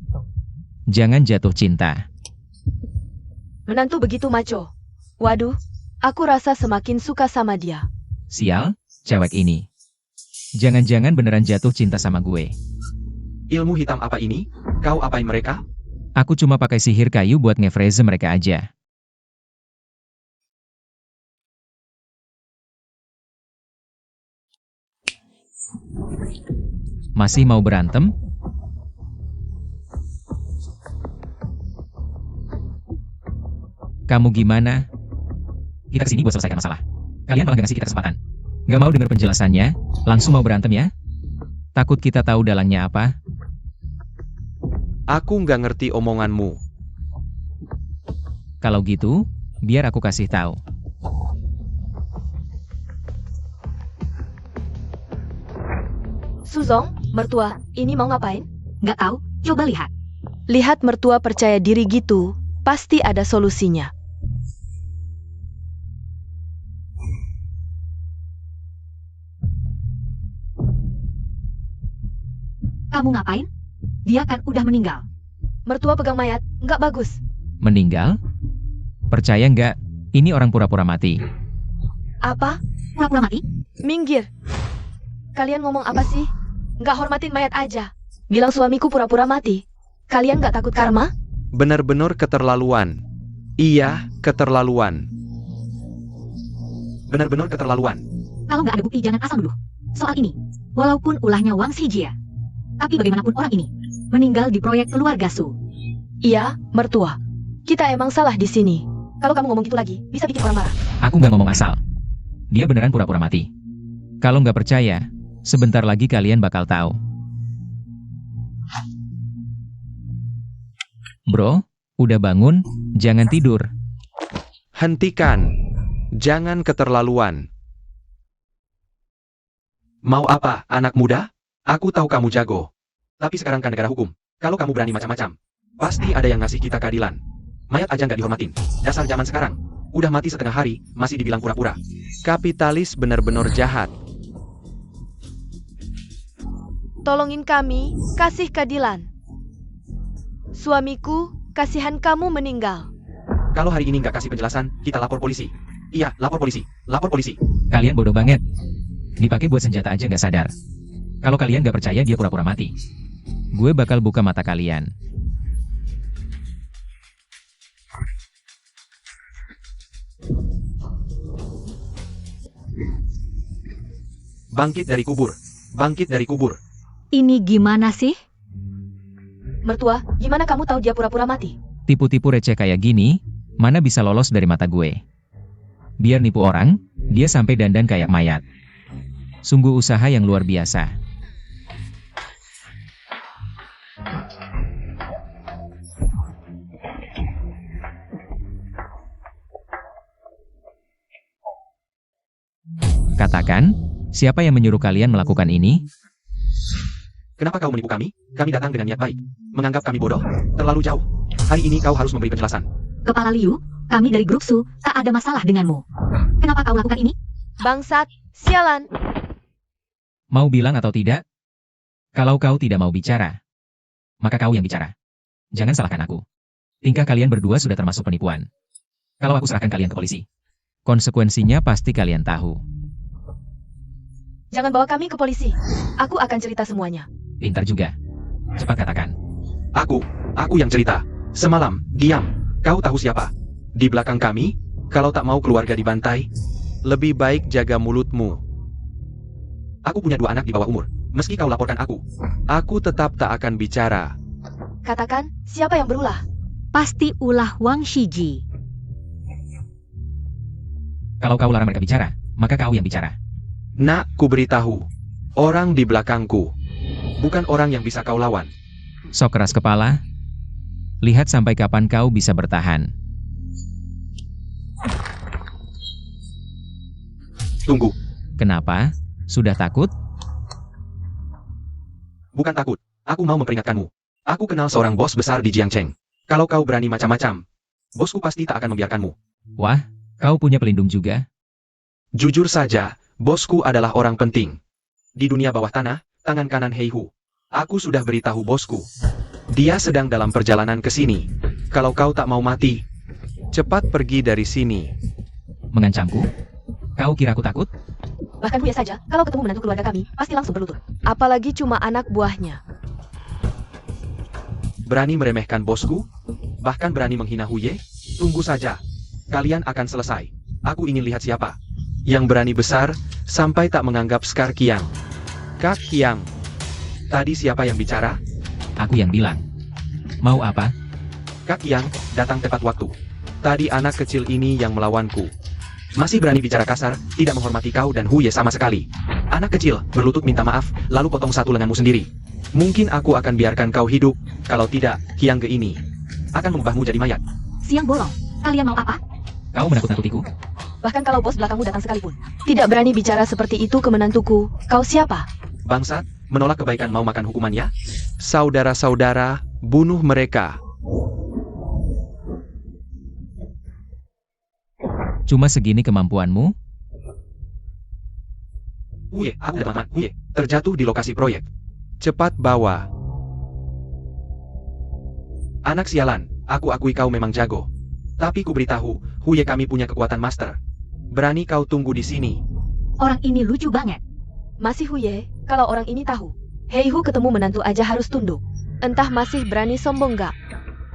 Jangan jatuh cinta. Menantu begitu maco. Waduh, aku rasa semakin suka sama dia. Sial, cewek ini. Jangan-jangan beneran jatuh cinta sama gue. Ilmu hitam apa ini? Kau apain mereka? Aku cuma pakai sihir kayu buat nge-freeze mereka aja. Masih mau berantem? Kamu gimana? Kita kesini buat selesaikan masalah. Kalian malah gak ngasih kita kesempatan. Gak mau dengar penjelasannya, langsung mau berantem ya? Takut kita tahu dalangnya apa? Aku nggak ngerti omonganmu. Kalau gitu, biar aku kasih tahu. Suzong, mertua, ini mau ngapain? Nggak tahu, coba lihat. Lihat mertua percaya diri gitu, pasti ada solusinya. Kamu ngapain? Dia kan udah meninggal. Mertua pegang mayat, nggak bagus. Meninggal? Percaya nggak? Ini orang pura-pura mati. Apa? Pura-pura mati? Minggir. Kalian ngomong apa sih? Nggak hormatin mayat aja. Bilang suamiku pura-pura mati. Kalian nggak takut karma? Benar-benar keterlaluan. Iya, keterlaluan. Benar-benar keterlaluan. Kalau nggak ada bukti jangan asal nuduh. Soal ini, walaupun ulahnya Wang Xijia, tapi bagaimanapun orang ini meninggal di proyek keluarga Su. Iya, mertua. Kita emang salah di sini. Kalau kamu ngomong gitu lagi, bisa bikin orang marah. Aku nggak ngomong asal. Dia beneran pura-pura mati. Kalau nggak percaya, sebentar lagi kalian bakal tahu. Bro, udah bangun, jangan tidur. Hentikan. Jangan keterlaluan. Mau apa, anak muda? Aku tahu kamu jago. Tapi sekarang kan negara hukum. Kalau kamu berani macam-macam, pasti ada yang ngasih kita keadilan. Mayat aja nggak dihormatin. Dasar zaman sekarang. Udah mati setengah hari, masih dibilang pura-pura. Kapitalis benar-benar jahat. Tolongin kami, kasih keadilan. Suamiku, kasihan kamu meninggal. Kalau hari ini nggak kasih penjelasan, kita lapor polisi. Iya, lapor polisi. Lapor polisi. Kalian bodoh banget. Dipakai buat senjata aja nggak sadar. Kalau kalian nggak percaya dia pura-pura mati, gue bakal buka mata kalian. Bangkit dari kubur. Bangkit dari kubur. Ini gimana sih? Mertua, gimana kamu tahu dia pura-pura mati? Tipu-tipu receh kayak gini, mana bisa lolos dari mata gue? Biar nipu orang, dia sampai dandan kayak mayat. Sungguh usaha yang luar biasa. Katakan, siapa yang menyuruh kalian melakukan ini? Kenapa kau menipu kami? Kami datang dengan niat baik. Menganggap kami bodoh? Terlalu jauh. Hari ini kau harus memberi penjelasan. Kepala Liu, kami dari grup Su, tak ada masalah denganmu. Kenapa kau lakukan ini? Bangsat, sialan. Mau bilang atau tidak? Kalau kau tidak mau bicara, maka kau yang bicara. Jangan salahkan aku. Tingkah kalian berdua sudah termasuk penipuan. Kalau aku serahkan kalian ke polisi, konsekuensinya pasti kalian tahu. Jangan bawa kami ke polisi. Aku akan cerita semuanya. Pintar juga. Cepat katakan. Aku yang cerita. Semalam, diam. Kau tahu siapa? Di belakang kami, kalau tak mau keluarga dibantai, lebih baik jaga mulutmu. Aku punya 2 anak di bawah umur. Meski kau laporkan aku tetap tak akan bicara. Katakan, siapa yang berulah? Pasti ulah Wang Shiji. Kalau kau larang mereka bicara, maka kau yang bicara. Nak, ku beritahu. Orang di belakangku. Bukan orang yang bisa kau lawan. Sok keras kepala. Lihat sampai kapan kau bisa bertahan. Tunggu. Kenapa? Sudah takut? Bukan takut. Aku mau memperingatkanmu. Aku kenal seorang bos besar di Jiangcheng. Kalau kau berani macam-macam, bosku pasti tak akan membiarkanmu. Wah, kau punya pelindung juga? Jujur saja, bosku adalah orang penting. Di dunia bawah tanah, tangan kanan Heihu. Aku sudah beritahu bosku. Dia sedang dalam perjalanan ke sini. Kalau kau tak mau mati, cepat pergi dari sini. Mengancamku? Kau kira aku takut? Bahkan Buya saja, kalau ketemu menantu keluarga kami, pasti langsung berlutut. Apalagi cuma anak buahnya. Berani meremehkan bosku? Bahkan berani menghina Huye? Tunggu saja. Kalian akan selesai. Aku ingin lihat siapa yang berani besar sampai tak menganggap Scar Qiang. Kak Qiang. Tadi siapa yang bicara? Aku yang bilang. Mau apa? Kak Qiang, datang tepat waktu. Tadi anak kecil ini yang melawanku. Masih berani bicara kasar, tidak menghormati kau dan Huye sama sekali. Anak kecil, berlutut minta maaf, lalu potong satu lenganmu sendiri. Mungkin aku akan biarkan kau hidup, kalau tidak, Qiang Ge ini akan mengubahmu jadi mayat. Siang bolong. Kalian mau apa? Kau menakut-nakutiku? Bahkan kalau bos belakangmu datang sekalipun. Tidak berani bicara seperti itu ke menantuku. Kau siapa? Bangsat, menolak kebaikan mau makan hukumannya? Saudara-saudara, bunuh mereka. Cuma segini kemampuanmu? Huye, aku dan Maman, Huye, terjatuh di lokasi proyek. Cepat bawa. Anak sialan, aku akui kau memang jago. Tapi ku beritahu, Huye kami punya kekuatan master. Berani kau tunggu di sini. Orang ini lucu banget. Masih Huye, kalau orang ini tahu. Heihu ketemu menantu aja harus tunduk. Entah masih berani sombong gak?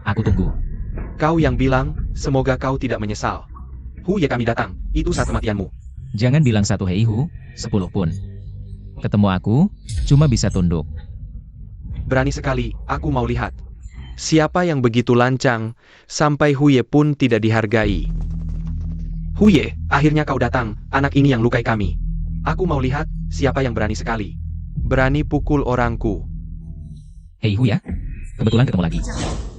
Aku tunggu. Kau yang bilang, semoga kau tidak menyesal. Huye kami datang, itu saat kematianmu. Jangan bilang 1 Heihu, 10 pun. Ketemu aku, cuma bisa tunduk. Berani sekali, aku mau lihat. Siapa yang begitu lancang, sampai Huye pun tidak dihargai. Huye, akhirnya kau datang, anak ini yang lukai kami. Aku mau lihat, siapa yang berani sekali. Berani pukul orangku. Heihu ya, kebetulan ketemu lagi.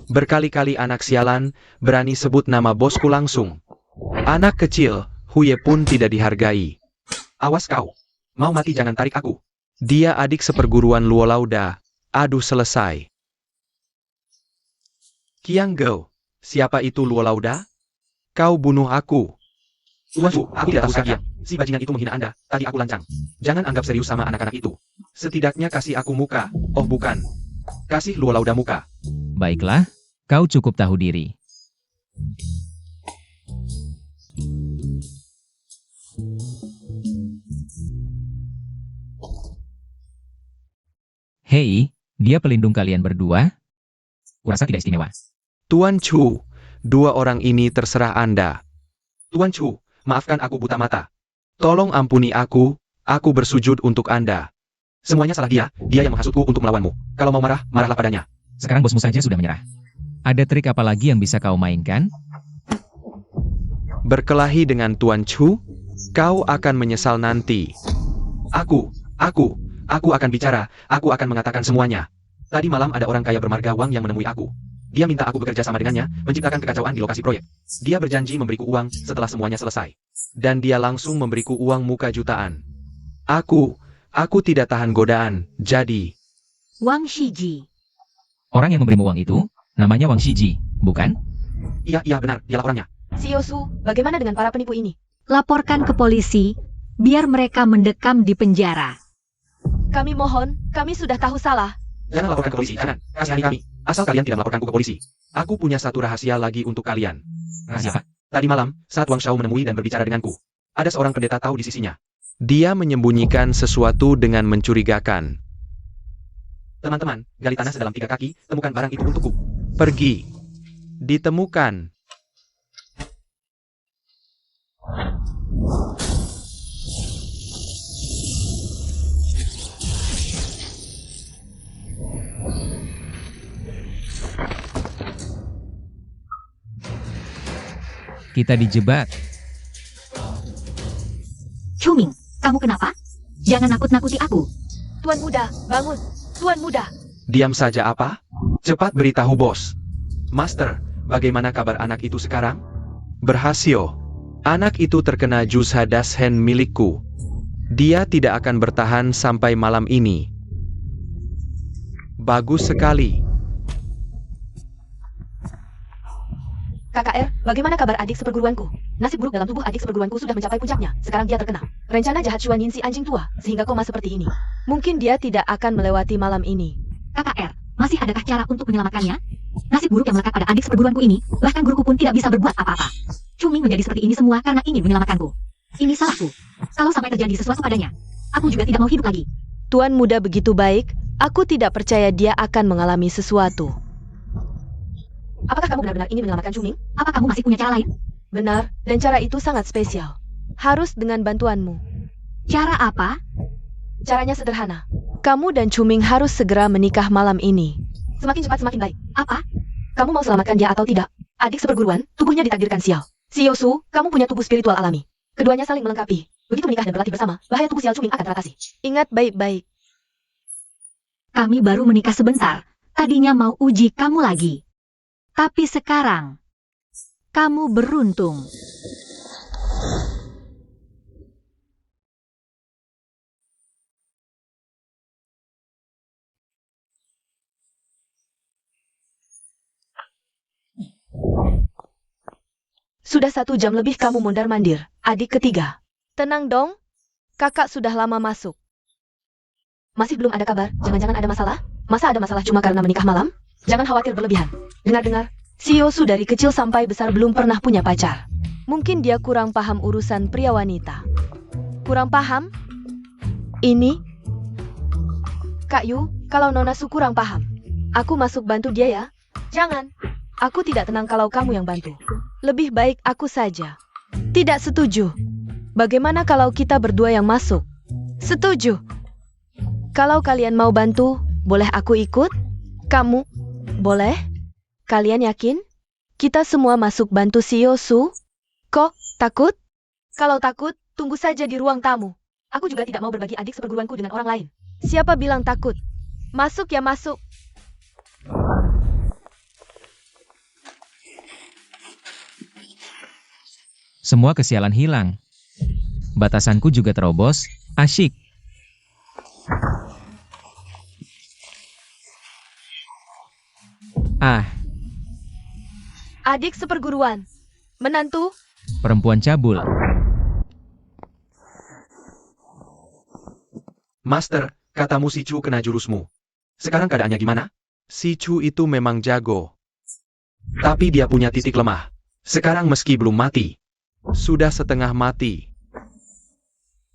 Berkali-kali anak sialan, berani sebut nama bosku langsung. Anak kecil, Huye pun tidak dihargai. Awas kau, mau mati jangan tarik aku. Dia adik seperguruan Luo Lauda. Aduh selesai. Qiang Ge, siapa itu Luo Lauda? Kau bunuh aku. Tuan Fu, aku tidak tahu Qiang. Si bajingan itu menghina Anda, tadi aku lancang. Jangan anggap serius sama anak-anak itu. Setidaknya kasih aku muka, oh bukan. Kasih Luo Lauda muka. Baiklah, kau cukup tahu diri. Hei, dia pelindung kalian berdua? Kurasa tidak istimewa. Tuan Chu, dua orang ini terserah Anda. Tuan Chu, maafkan aku buta mata. Tolong ampuni aku bersujud untuk Anda. Semuanya salah dia yang menghasutku untuk melawanmu. Kalau mau marah, marahlah padanya. Sekarang bosmu saja sudah menyerah. Ada trik apa lagi yang bisa kau mainkan? Berkelahi dengan Tuan Chu, kau akan menyesal nanti. Aku akan bicara, aku akan mengatakan semuanya. Tadi malam ada orang kaya bermarga Wang yang menemui aku. Dia minta aku bekerja sama dengannya, menciptakan kekacauan di lokasi proyek. Dia berjanji memberiku uang setelah semuanya selesai. Dan dia langsung memberiku uang muka jutaan. Aku tidak tahan godaan, jadi... Wang Shiji. Orang yang memberimu uang itu, namanya Wang Shiji, bukan? Iya benar, dialah orangnya. Si Yosu, bagaimana dengan para penipu ini? Laporkan ke polisi, biar mereka mendekam di penjara. Kami mohon, kami sudah tahu salah. Jangan laporkan ke polisi, jangan. Kasihani kami. Asal kalian tidak melaporkanku ke polisi. Aku punya satu rahasia lagi untuk kalian. Rahasia apa? Tadi malam, saat Wang Shao menemui dan berbicara denganku, ada seorang pendeta tahu di sisinya. Dia menyembunyikan sesuatu dengan mencurigakan. Teman-teman, gali tanah sedalam 3 kaki, temukan barang itu untukku. Pergi. Ditemukan. Kita dijebak. Cuming, kamu kenapa? Jangan nakut-nakuti aku. Tuan Muda, bangun. Tuan Muda. Diam saja apa? Cepat beritahu bos. Master, bagaimana kabar anak itu sekarang? Berhasil. Anak itu terkena jus hadas hen milikku. Dia tidak akan bertahan sampai malam ini. Bagus sekali. KKR, bagaimana kabar adik seperguruanku? Nasib buruk dalam tubuh adik seperguruanku sudah mencapai puncaknya. Sekarang dia terkena rencana jahat Xuan Yin si anjing tua, sehingga koma seperti ini. Mungkin dia tidak akan melewati malam ini. KKR, masih adakah cara untuk menyelamatkannya? Nasib buruk yang melekat pada adik seperguruanku ini, bahkan guruku pun tidak bisa berbuat apa-apa. Cuming menjadi seperti ini semua karena ingin menyelamatkanku. Ini salahku. Kalau sampai terjadi sesuatu padanya, aku juga tidak mau hidup lagi. Tuan Muda begitu baik, aku tidak percaya dia akan mengalami sesuatu. Apakah kamu benar-benar ingin menyelamatkan Chuming? Apa kamu masih punya cara lain? Benar, dan cara itu sangat spesial. Harus dengan bantuanmu. Cara apa? Caranya sederhana. Kamu dan Chuming harus segera menikah malam ini. Semakin cepat semakin baik. Apa? Kamu mau selamatkan dia atau tidak? Adik seperguruan, tubuhnya ditakdirkan sial. Siosu, kamu punya tubuh spiritual alami. Keduanya saling melengkapi. Begitu menikah dan berlatih bersama, bahaya tubuh sial Chuming akan teratasi. Ingat baik-baik. Kami baru menikah sebentar. Tadinya mau uji kamu lagi. Tapi sekarang, kamu beruntung. Sudah 1 jam lebih kamu mondar-mandir, adik ketiga. Tenang dong, kakak sudah lama masuk. Masih belum ada kabar, jangan-jangan ada masalah? Masa ada masalah cuma karena menikah malam? Jangan khawatir berlebihan. Dengar-dengar, Siosu dari kecil sampai besar belum pernah punya pacar. Mungkin dia kurang paham urusan pria wanita. Kurang paham? Ini? Kak Yu, kalau Nona Su kurang paham, aku masuk bantu dia ya? Jangan. Aku tidak tenang kalau kamu yang bantu. Lebih baik aku saja. Tidak setuju. Bagaimana kalau kita berdua yang masuk? Setuju. Kalau kalian mau bantu, boleh aku ikut? Kamu? Boleh? Kalian yakin? Kita semua masuk bantu Siosu? Kok takut? Kalau takut, tunggu saja di ruang tamu. Aku juga tidak mau berbagi adik seperguruanku dengan orang lain. Siapa bilang takut? Masuk ya masuk. Semua kesialan hilang. Batasanku juga terobos. Asyik. Ah, Adik seperguruan. Menantu? perempuan cabul. Master, katamu si Chu kena jurusmu. Sekarang keadaannya gimana? Si Chu itu memang jago. Tapi dia punya titik lemah. Sekarang meski belum mati, sudah setengah mati.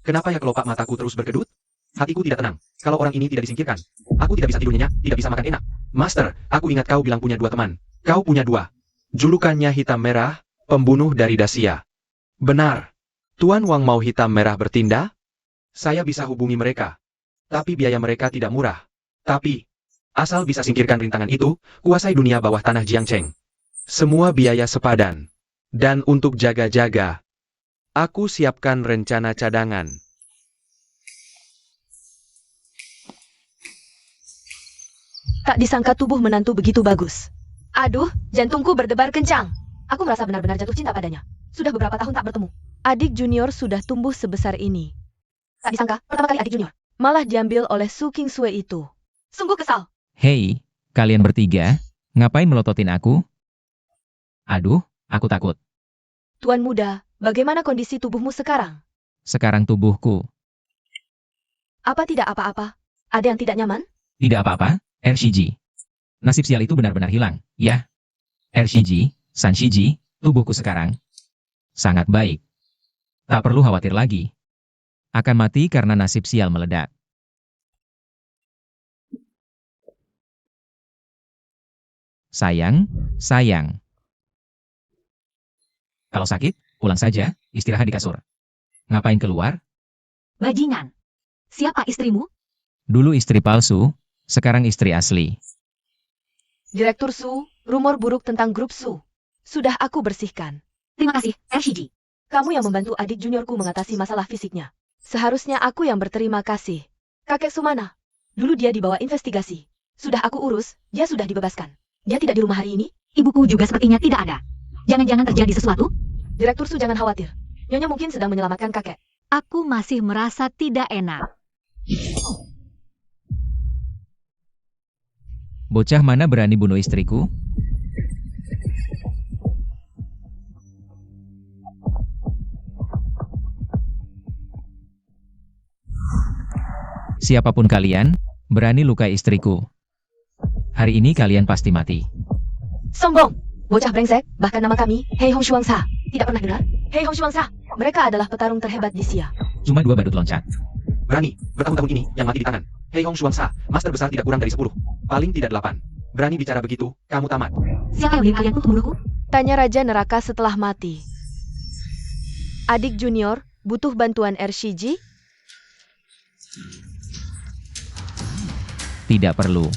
Kenapa ya kelopak mataku terus berkedut? Hatiku tidak tenang. Kalau orang ini tidak disingkirkan, aku tidak bisa tidur nyenyak, tidak bisa makan enak. Master, aku ingat kau bilang punya 2 teman. Kau punya 2. Julukannya Hitam Merah, pembunuh dari Dacia. Benar. Tuan Wang mau Hitam Merah bertindak? Saya bisa hubungi mereka. Tapi biaya mereka tidak murah. Tapi, asal bisa singkirkan rintangan itu, kuasai dunia bawah tanah Jiangcheng. Semua biaya sepadan. Dan untuk jaga-jaga, aku siapkan rencana cadangan. Tak disangka tubuh menantu begitu bagus. Aduh, jantungku berdebar kencang. Aku merasa benar-benar jatuh cinta padanya. Sudah beberapa tahun tak bertemu. Adik junior sudah tumbuh sebesar ini. Tak disangka, pertama kali adik junior malah diambil oleh Su Kingsue itu. Sungguh kesal. Hei, kalian bertiga, ngapain melototin aku? Aduh, aku takut. Tuan muda, bagaimana kondisi tubuhmu sekarang? Sekarang tubuhku. Apa tidak apa-apa? Ada yang tidak nyaman? Tidak apa-apa, RCG. Nasib sial itu benar-benar hilang, ya. RCG, Sanshiji, tubuhku sekarang sangat baik. Tak perlu khawatir lagi. Akan mati karena nasib sial meledak. Sayang, sayang. Kalau sakit, pulang saja, istirahat di kasur. Ngapain keluar? Bajingan. Siapa istrimu? Dulu istri palsu, sekarang istri asli. Direktur Su, rumor buruk tentang grup Su. Sudah aku bersihkan. Terima kasih, RCG. Kamu yang membantu adik juniorku mengatasi masalah fisiknya. Seharusnya aku yang berterima kasih. Kakek Sumana. Dulu dia dibawa investigasi. Sudah aku urus, dia sudah dibebaskan. Dia tidak di rumah hari ini? Ibuku juga sepertinya tidak ada. Jangan-jangan terjadi sesuatu? Direktur Su jangan khawatir. Nyonya mungkin sedang menyelamatkan kakek. Aku masih merasa tidak enak. Bocah mana berani bunuh istriku? Siapapun kalian, berani lukai istriku. Hari ini kalian pasti mati. Sombong! Bocah brengsek, bahkan nama kami, Hei Hong Shuangsa. Tidak pernah dengar? Hei Hong Shuangsa. Mereka adalah petarung terhebat di Xia. Cuma 2 badut loncat. Berani, bertahun-tahun ini, yang mati di tangan. Hei Hong Shuangsa, master besar tidak kurang dari 10. Paling tidak 8. Berani bicara begitu, kamu tamat. Siapa yang mengirim kalian untuk membunuhku? Tanya Raja Neraka setelah mati. Adik junior, butuh bantuan RCG? Tidak perlu.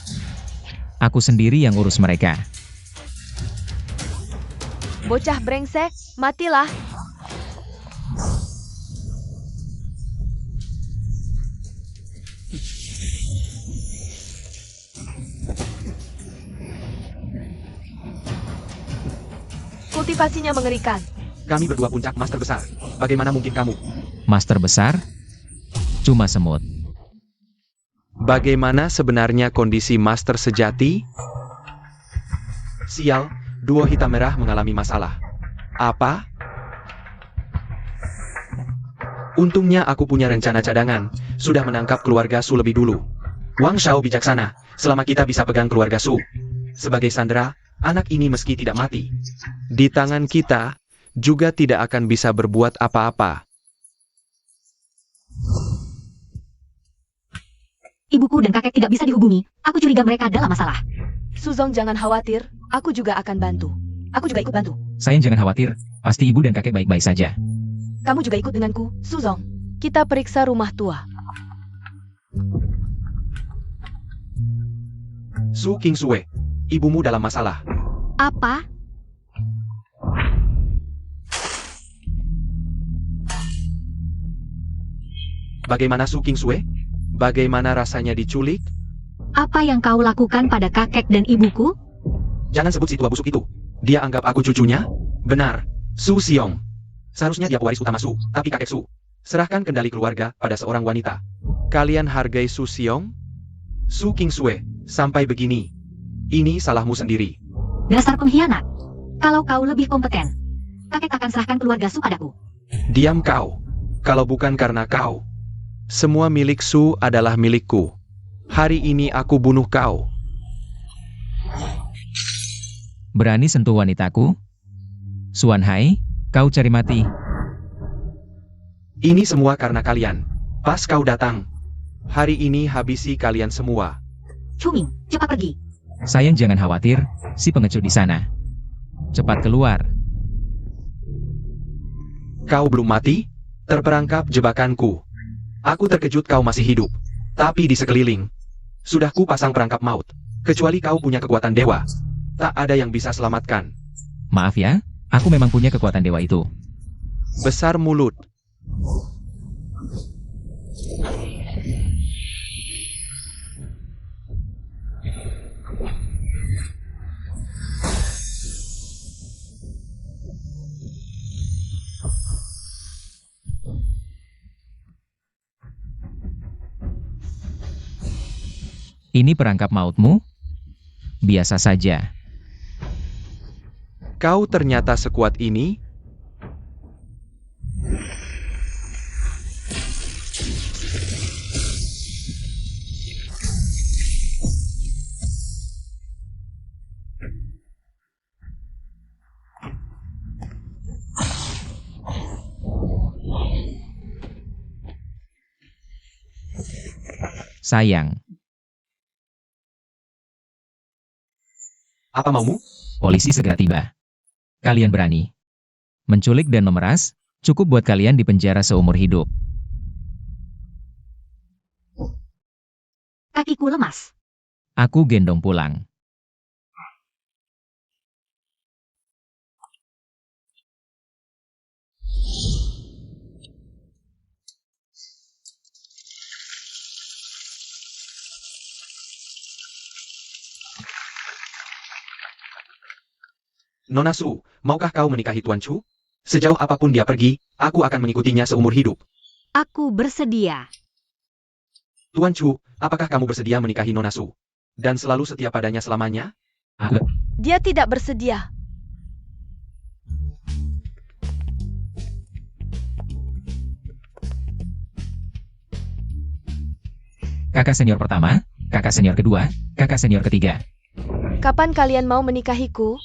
Aku sendiri yang urus mereka. Bocah brengsek, matilah. Kultivasinya mengerikan. Kami berdua puncak master besar. Bagaimana mungkin kamu? Master besar? Cuma semut. Bagaimana sebenarnya kondisi master sejati? Sial, duo hitam merah mengalami masalah. Apa? Untungnya aku punya rencana cadangan. Sudah menangkap keluarga Su lebih dulu. Wang Shao bijaksana. Selama kita bisa pegang keluarga Su sebagai sandera, anak ini meski tidak mati di tangan kita, juga tidak akan bisa berbuat apa-apa. Ibuku dan kakek tidak bisa dihubungi. Aku curiga mereka dalam masalah. Suzong jangan khawatir, aku juga akan bantu. Aku juga ikut bantu. Sayang jangan khawatir, pasti ibu dan kakek baik-baik saja. Kamu juga ikut denganku, Suzong. Kita periksa rumah tua. Su Kingsue, ibumu dalam masalah. Apa? Bagaimana Su Kingsue? Bagaimana rasanya diculik? Apa yang kau lakukan pada kakek dan ibuku? Jangan sebut si tua busuk itu. Dia anggap aku cucunya? Benar, Su Xiong. Seharusnya dia pewaris utama Su, tapi kakek Su. Serahkan kendali keluarga pada seorang wanita. Kalian hargai Su Xiong? Su Kingsue, sampai begini. Ini salahmu sendiri. Dasar pengkhianat. Kalau kau lebih kompeten, kakek akan serahkan keluarga Su padaku. Diam kau. Kalau bukan karena kau, semua milik Su adalah milikku. Hari ini aku bunuh kau. Berani sentuh wanitaku? Suan Hai, kau cari mati. Ini semua karena kalian. Pas kau datang. Hari ini habisi kalian semua. Cuming, cepat pergi. Sayang jangan khawatir, si pengecut di sana. Cepat keluar. Kau belum mati? Terperangkap jebakanku. Aku terkejut kau masih hidup. Tapi di sekeliling, sudah ku pasang perangkap maut. Kecuali kau punya kekuatan dewa. Tak ada yang bisa selamatkan. Maaf ya, aku memang punya kekuatan dewa itu. Besar mulut. Ini perangkap mautmu? Biasa saja. Kau ternyata sekuat ini? Sayang, Apa maumu? polisi segera tiba. Kalian berani menculik dan memeras, cukup buat kalian dipenjara seumur hidup. Kakiku lemas. Aku gendong pulang. Nona Su, maukah kau menikahi Tuan Chu? Sejauh apapun dia pergi, aku akan mengikutinya seumur hidup. Aku bersedia. Tuan Chu, apakah kamu bersedia menikahi Nona Su? Dan selalu setia padanya selamanya? Dia tidak bersedia. Kakak senior pertama, kakak senior kedua, kakak senior ketiga. Kapan kalian mau menikahiku?